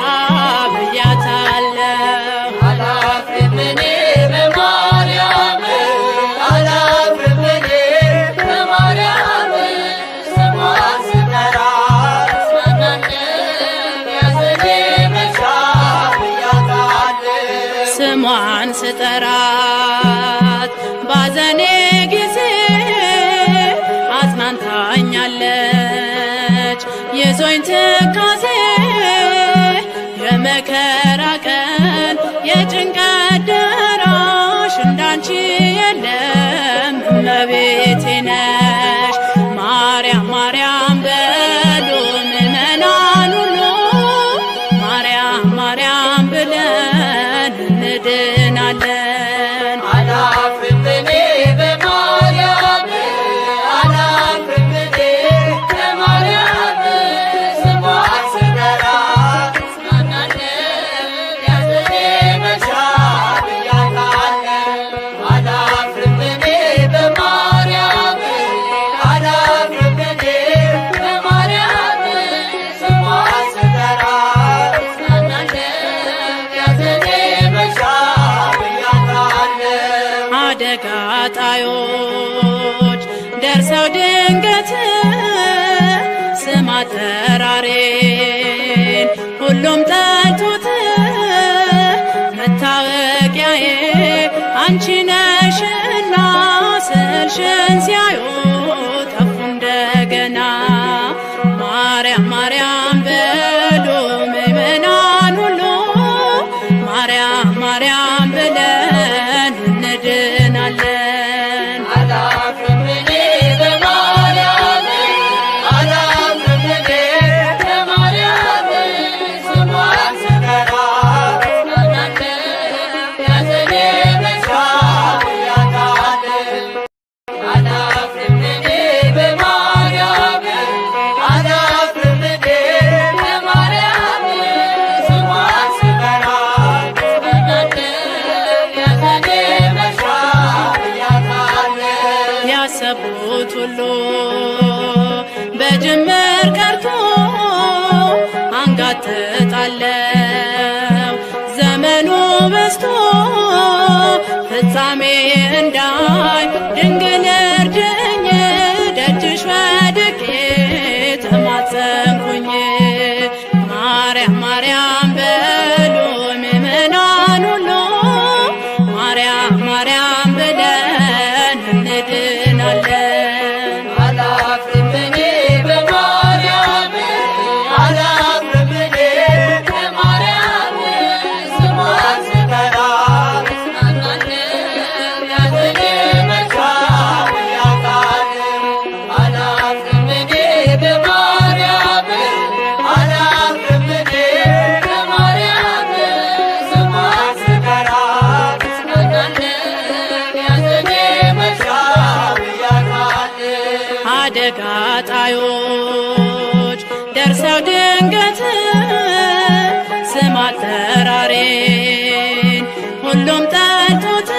ብያታለሁ አላፍርም እኔ በማርያም አላፍርም እኔ በማርያም ስሟን ስጠራት እጽናናለሁ ያዘኔ መርሻ ብያታለሁ ስሟን ስጠራት ባዘኔ ጊዜ አጽናንታኛለች የዞኝ ትካዜ የመከራ ቀን የጭንቀት ደራሽ እንዳንቺ የለም እመቤቴ ነሽ ማርያም ማርያም በሉ ምእመናን ሁሉ ማርያም ማርያም ብለን እንድናለን አላፍርም እኔ በማርያም አላፍርም እኔ በማርያም ስሟን ስጠራት እጽናናለሁ ያዘኔ አደጋ ጣዮች ደርሰው ድንገት ስም አጠራሬን ሁሉም ጠልቶት መታወቂያዬ አንቺ ነሽና ስልሽን ሲያዩ ጠፉ እንደገና። ማርያም ማርያም በሉ ምእመናን ሁሉ ማርያም ማርያም ብለን እንድናለን። አላፍርም እኔ በማርያም አላፍርም እኔ በማርያም ስሟን ስጠራ እጽናናለሁ ያዘኔ መሻት ያጣለሁ። አላፍርም እኔ በማርያም አላፍርም እኔ በማርያም ስሟን ስጠራ እጽናናለሁ ያዘኔ መሻት ያጣለሁ። ያሰቡት ሁሉ በጅምር ቀርቶ አንጋጥጣለው ዘመኑ በስቶ ፍጻሜ እንዳይ ድንግል እርጅኝ ደጅሽ ወድቄ ተማጸንኩኝ። ማርያም ማርያም በሉ ምእመናን ሁሉ ማርያም ማርያም ብለን እንድናለን። አላፍርም እኔ በማርያም አላፍርም እኔ በማርያም ስሟን ስጠራ እጽናናለሁ ያዘኔ መሻት ያጣለሁ። አላፍርም እኔ በማርያም አላፍርም እኔ በማርያም ስሟን ስጠራ እጽናናለሁ ያዘኔ መሻት ያጣለሁ። አደጋ ጣዮች ደርሰው ድንገት ስም አጠራሬን ሁሉም ጠልቶት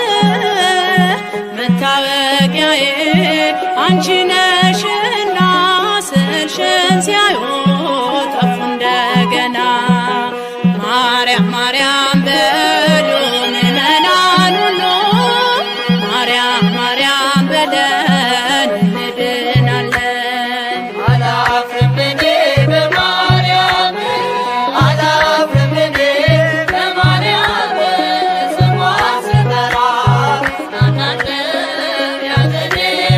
መታወቂያዬ አንቺ ነሽና ስልሽን ሲያዩ ጠፉ እንደገና። ማርያም ማርያም በሉ ምእመናን ሁሉ ማርያም ማርያም ብለን እንድናለን። አላፍርም እኔ በማርያም አላፍርም እኔ በማርያም ስሟን ስጠራ እጽናናለሁ ያዘኔ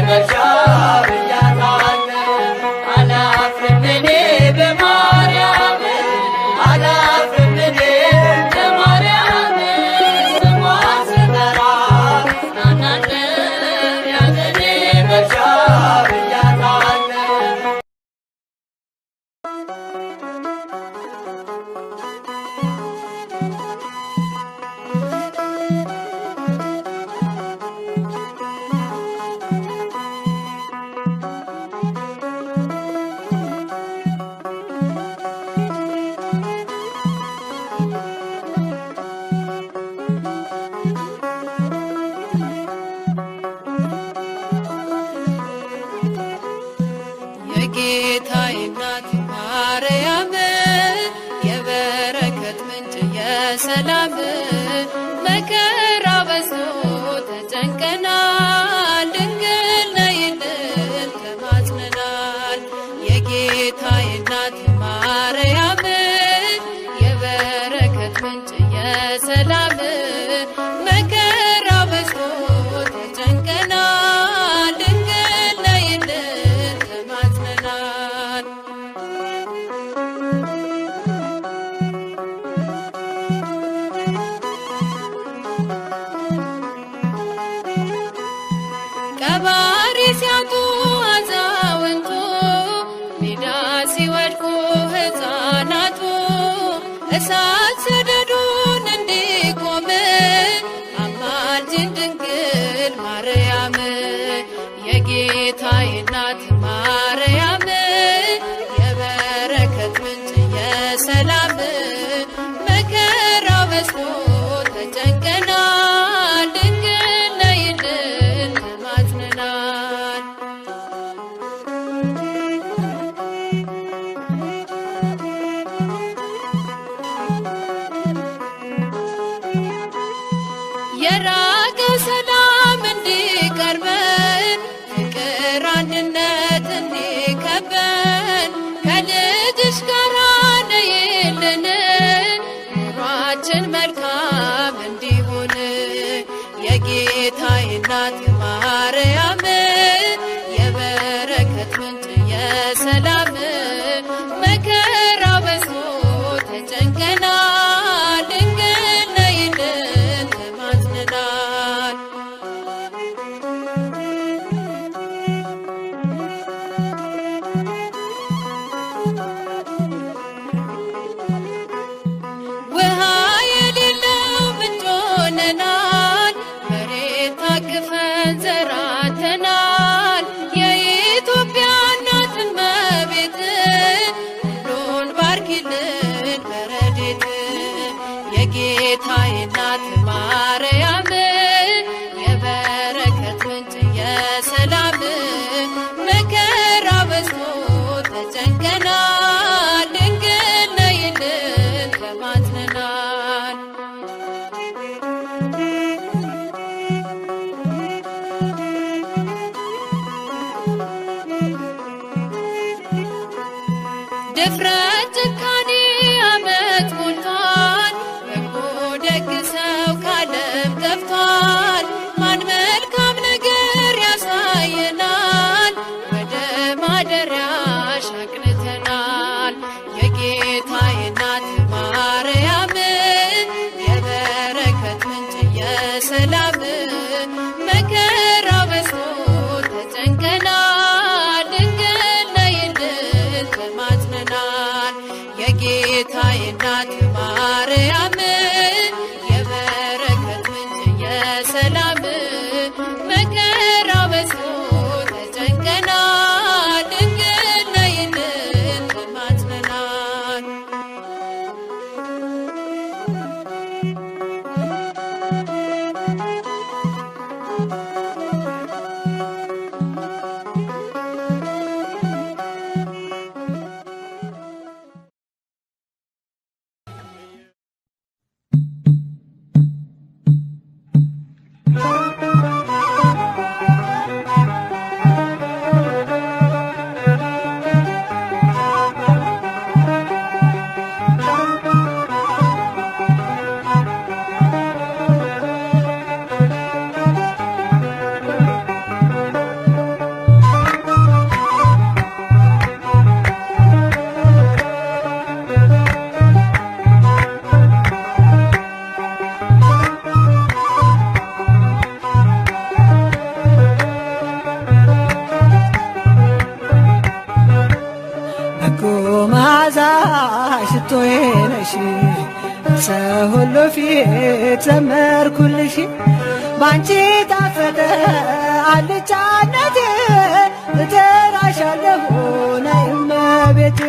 መሻት ያጣለሁ። አላፍርም እኔ በማርያም አላፍርም እኔ በማርያም ስሟን ስጠራ እጽናናለሁ ያዘኔ መሻት ያጣለሁ። የጌታዬ እናት ማርያም የበረከት ምንጭ የሰላም መከራ በዝቶ ተጨንቀናል፣ ድንግል ነይልን ተማጽነናል። የጌታዬ እናት ማርያም የበረከት ምንጭ የሰላም መከራ በዝቶ ተጨንቀናል፣ ድንግል ነይልን ተማጽነናል። ቀባሪ ሲያጡ አዛውንቱ ሜዳ ሲወድቁ ሕፃናቱ እሳት ሰደዱን እንዲቆም አማልጅን ድንግል ማርያም የጌታዬ እናት ማርያም የበረከት ምንጭ የሰላም መከራ በዝቶ ተጨንቀናል፣ ድንግል ነይልን ተማጽነናል። ኑሯችን መልካም እንዲሆን የጌታዬ እናት ማርያም የበረከት ምንጭ የሰላም መከራ በዝቶ ተጨንቀናል ድንግል ነይልን ተማጽነናል። ውሃ የሌለው ምንጭ ሆነናል መሬት ታቅፈን ዘራተናል የኢትዮጵያ እናት እመቤት ሁሉን ባርኪልን በረድኤት የጌታዬ እናት ማርያም የበረከት ምንጭ የሰላም መከራ በዝቶ ተጨንቀናል ድንግል ነይልን ተማጽነናል። ድፍረት ጭካኔ ዓመት ሞልቷል በጎ ደግ ሰው ካለም ጠፍቷል ማን መልካም ነገር ያሳየናል ወደ ማደሪያሽ አቅንተናል የጌታዬ እናት ማርያም የበረከት ምንጭ የሰላም መከራ በዝቶ ተጨንቀናል ድንግል ነይልን ተማጽነናል የጌታዬ እናት ማርያም የበረከት ምንጭ የሰላም መከራ በዝቶ ተጨንቀናል ድንግል ነይልን ተማጽነናል። በጎ መዓዛ ሽቶዬ ነሽ ሰው ሁሉ ፊት ዘመርኩልሽ ባንቺ ጣፈጠ አልጫነቴ እጠራሻለሁ ነይ እመቤቴ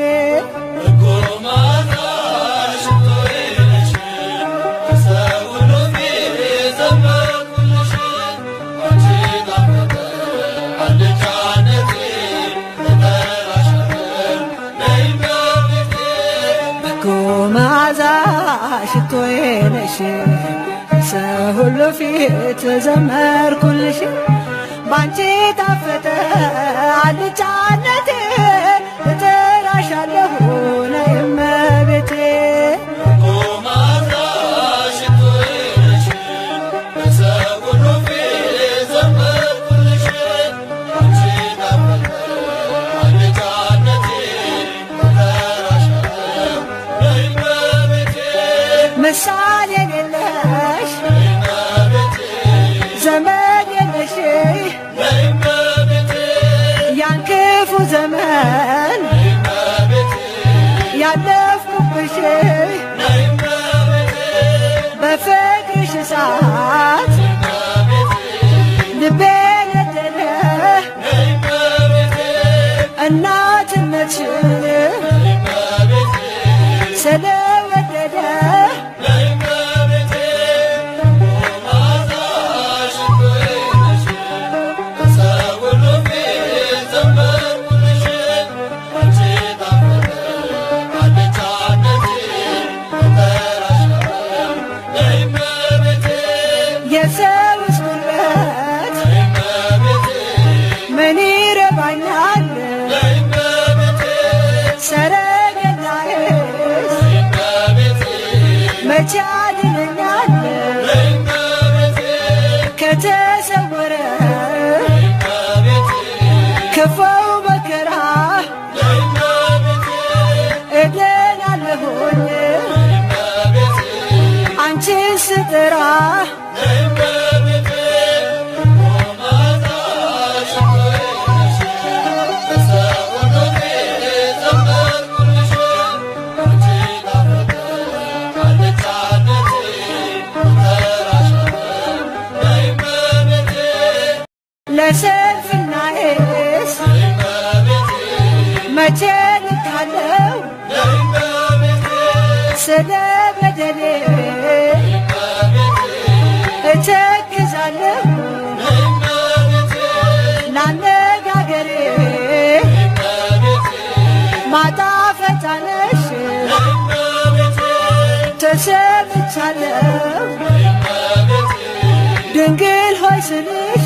በጎ መዓዛ ሽቶዬ ነሽ ሰው ሁሉ ፊት ዘመርኩልሽ ባንቺ ጣፈጠ አልጫነቴ እጠራሻለሁ ነይ እመቤቴ ምሳሌ የሌለሽ ዘመን የለሽ ያን ክፉ ዘመን ያለፍኩብሽ በፍቅርሽ እሳት ልቤ ነደደ እናትነትሽን ስለወደደ የሰውስ ጉልበት ምን ይረባኛል ሰረገላዬስ መቼ ያድነኛል ከተሰወረ ክፉው መከራ እድናለሁኝ አንቺን ስጠራ ለስንፍናዬስ መቼ ልካለው ስለ በደሌ እተክዛለሁ ላነጋገሬ ማጣፈጫ ነሽ ተሰምቻለሁ ድንግል ሆይ ስልሽ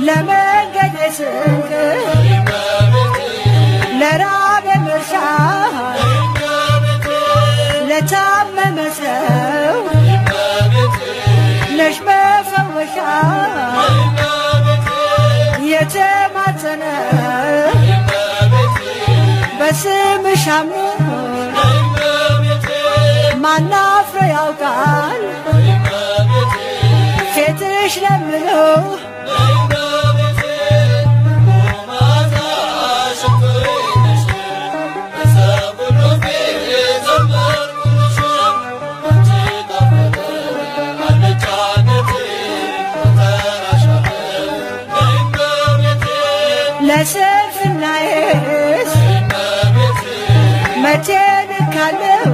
ለመንገዴ ስንቅ ለራበ መርሻ ለታመመ ሰው ነሽ መፈወሻ የተማጸነ በስምሽ አምኖ ማናፍሮ ያውቃል ፊትሽ ለምኖ ለስንፍናዬስ መቼ ልካለው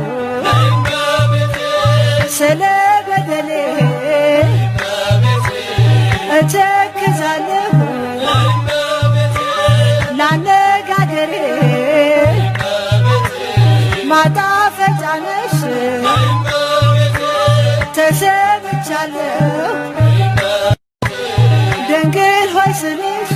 ስለ በደሌ እተክዛለሁ ላነጋገሬ ማጣፈጫ ነሽ ተሰምቻለሁ ድንግል ሆይ ስልሽ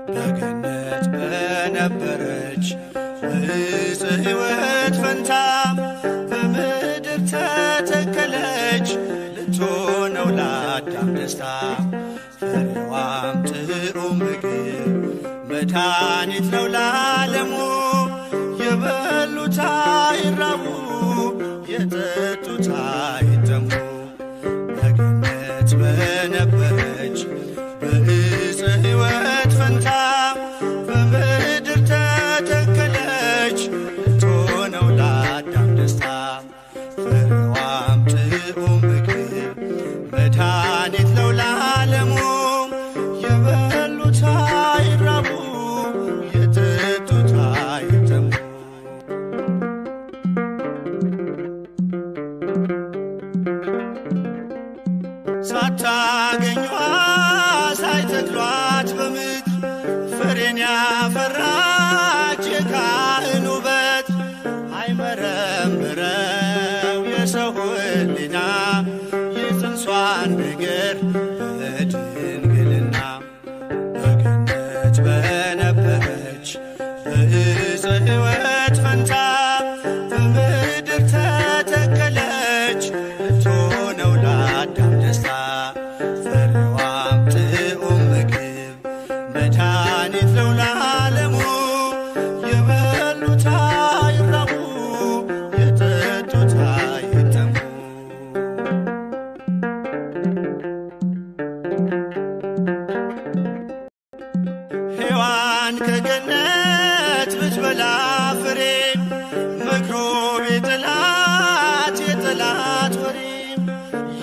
በገነት በነበረች በዕፀ ሕይወት ፈንታ በምድር ተተከለች ልትሆነው ለአዳም ደስታ ፍሬዋም ጥሩ ምግብ መድኃኒት ነው ለዓለሙ የበሉት አይራቡ የጠጡት አይጠሙ በገነት በነበረች በዕፀ ሕይወት ፈንታ በምድር ተተከለች ልትሆነው ለአዳም ደስታ ፍሬዋም ጥዑም ምግብ መድኃኒት ነው ለዓለሙ የበሉት አይራቡ የጠጡት አይጠሙ ሳታገኟ ሳይተክሏት በምድር ፍሬን ያፈራች የካህን ውበት አይመረምረው የሰው ሕሊና የጽንሷን ነገር በድንግልና በገነት በነበረች በዕፀ ሕይወት ፈንታ በምድር ተተከለች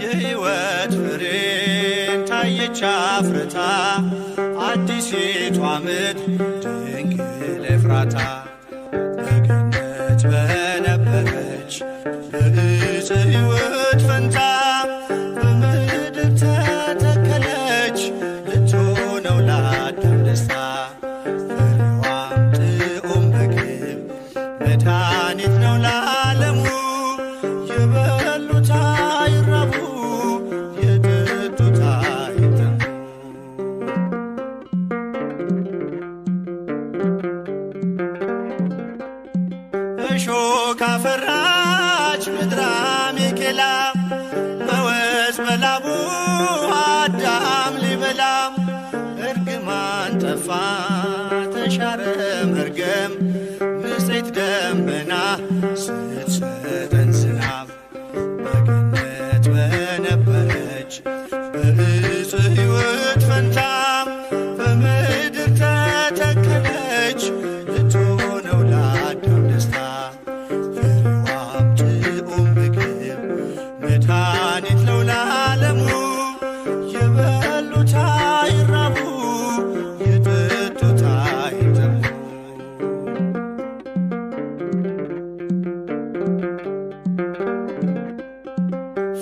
የሕይወት ፍሬን ታየች አፍርታ አዲሲቷ ምድር ድንግል ኤፍራታ በገነት በነበረች በዕፀ ሕይወት ፈንታ በምድር ተተከለች ልትሆነው ለአዳም ደስታ ፍሬዋም ጥዑም ምግብ መድኃኒት ነው ለዓለሙ የበሉት አይራቡ የጠጡት አይጠሙ። እሾህ ካፈራች ምድረ አሜኬላ በወዝ በላቡ አዳም ሊበላ እርግማን ጠፋ ተሻረ መርገም ንጽሕት ደመና ስትሰጠን ዝናብ በገነት በነበረች በዕፀ ሕይወት ፈንታ በምድር ተተከለች ልትሆነው ለአዳም ደስታ ፍሬዋም ጥዑም ምግብ መድኃኒት ነው ለዓለሙ የበሉት አይራቡ የጠጡት አይጠሙ።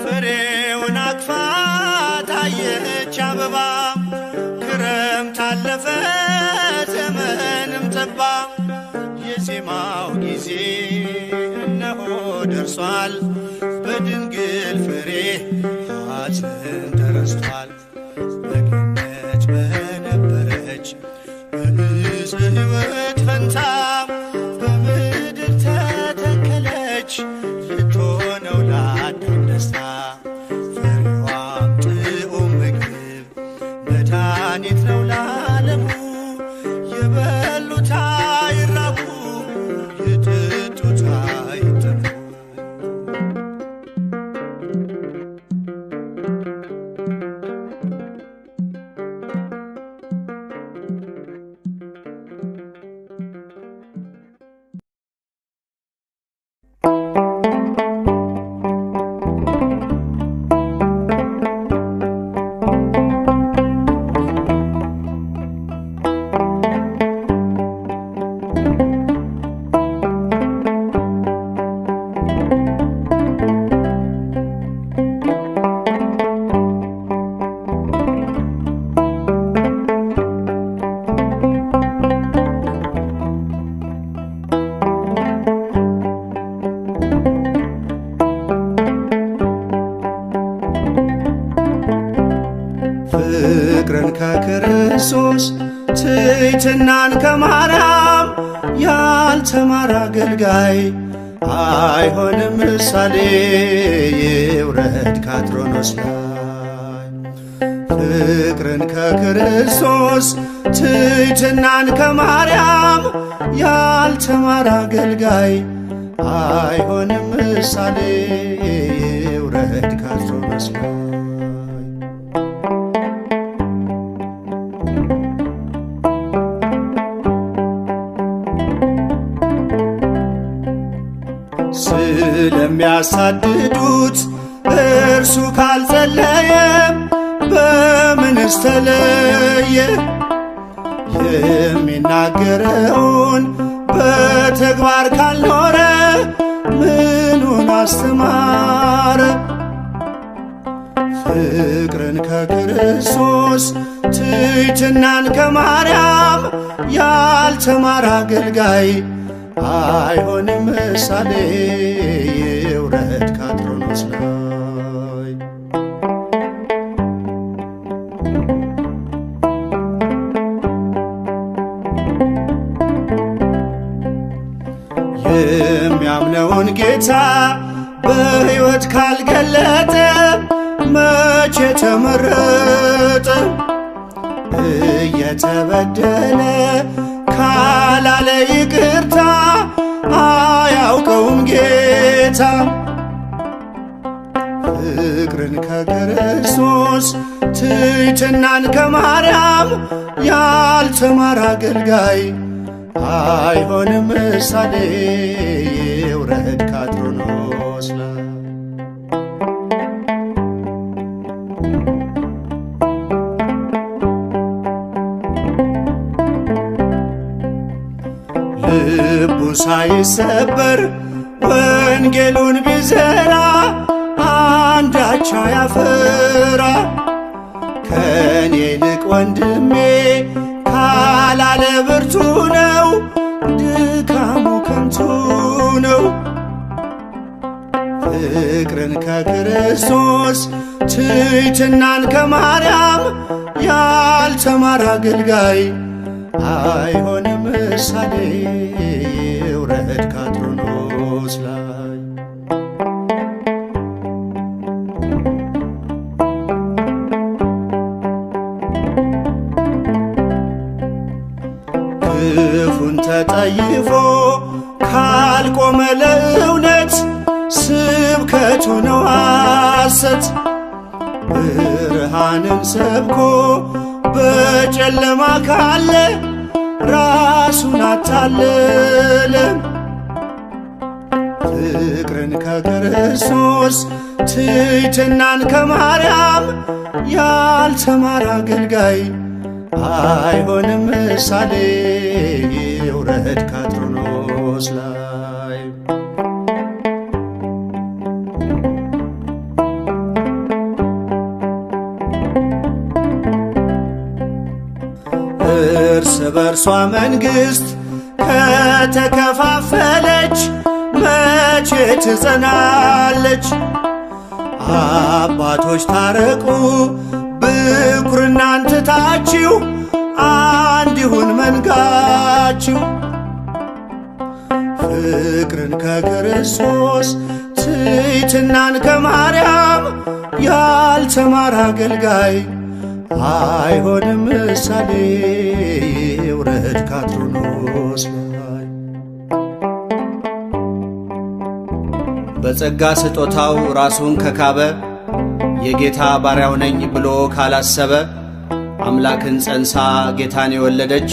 ፍሬውን አቅፋ ታየች አበባ ክረምት አለፈ ዘመንም ጠባ የዜማው ጊዜ እነሆ ደርሷል በድንግል ፍሬ ሐዘን ተረስቷል። በገነት በነበረች በዕፀ ሕይወት ፈንታ በምድር ተተከለች ልትሆነው ለአዳም ደስታ ፍሬዋም ጥዑም ምግብ መድኃኒት ነው ለዓለሙ የበሉት አይራቡ የጠጡት አይጠሙ። ፍቅርን ከክርስቶስ ትሕትናን ከማርያም ያልተማረ አገልጋይ አይሆንም ምሳሌ ይውረድ ከአትሮኖስ ላይ። ፍቅርን ከክርስቶስ ትሕትናን ከማርያም ያልተማረ አገልጋይ አይሆንም ምሳሌ ይውረድ ከአትሮኖስ ላይ። ስለሚያሳድዱት እርሱ ካልጸለየ በምንስ ተለየ? የሚናገረውን በተግባር ካልኖረ ምኑን አስተማረ? ፍቅርን ከክርስቶስ ትሕትናን ከማርያም ያልተማረ አገልጋይ አይሆንም ምሳሌ ይውረድ ከአትሮኖስ ላይ። የሚያምነውን ጌታ በሕይወት ካልገለጠ መቼ ተመረጠ? እየተበደለ ካላለ ይቅርታ አያውቀውም ጌታ። ፍቅርን ከክርስቶስ ትሕትናን ከማርያም ያልተማረ አገልጋይ አይሆንም ምሳሌ ይውረድ ከአትሮኖስ ላይ። ሳይሰበር ወንጌሉን ቢዘራ አንዳች አያፈራ። ከኔ ይልቅ ወንድሜ ካላለ ብርቱ ነው፣ ድካሙ ከንቱ ነው። ፍቅርን ከክርስቶስ ትሕትናን ከማርያም ያልተማረ አገልጋይ አይሆንም ምሳሌ ውረድ ከአትሮኖስ ላይ። ክፉን ተጠይፎ ካልቆመ ለእውነት ስብከቱ ነው ሐሰት። ብርሃንን ሰብኮ በጨለማ ካለ ራሱን አታለለ። ፍቅርን ከክርስቶስ ትሕትናን ከማርያም ያልተማረ አገልጋይ አይሆንም ምሳሌ ውረድ ከአትሮኖስ ላይ። እርስ በርሷ መንግሥት ከተከፋፈለች መቼ ትጸናለች? አባቶች ታረቁ ብኩርናን ትታችሁ አንድ ይሁን መንጋችሁ። ፍቅርን ከክርስቶስ ትሕትናን ከማርያም ያልተማረ አገልጋይ አይሆንም ምሳሌ ውረድ ከአትሮኖስ ላይ። በጸጋ ስጦታው ራሱን ከካበ የጌታ ባሪያው ነኝ ብሎ ካላሰበ አምላክን ጸንሳ ጌታን የወለደች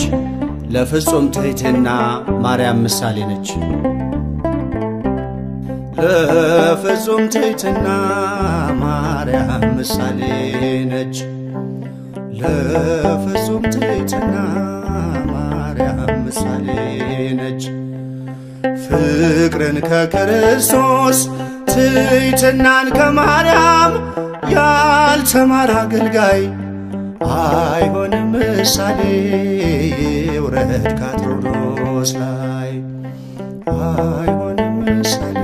ለፍጹም ትሕትና ማርያም ምሳሌ ነች። ለፍጹም ትሕትና ማርያም ምሳሌ ነች። ለፍጹም ትሕትና ማርያም ምሳሌ ነች። ፍቅርን ከክርስቶስ ትሕትናን ከማርያም ያልተማረ አገልጋይ አይሆንም ምሳሌ ውረድ ከአትሮኖስ ላይ። አይሆንም ምሳሌ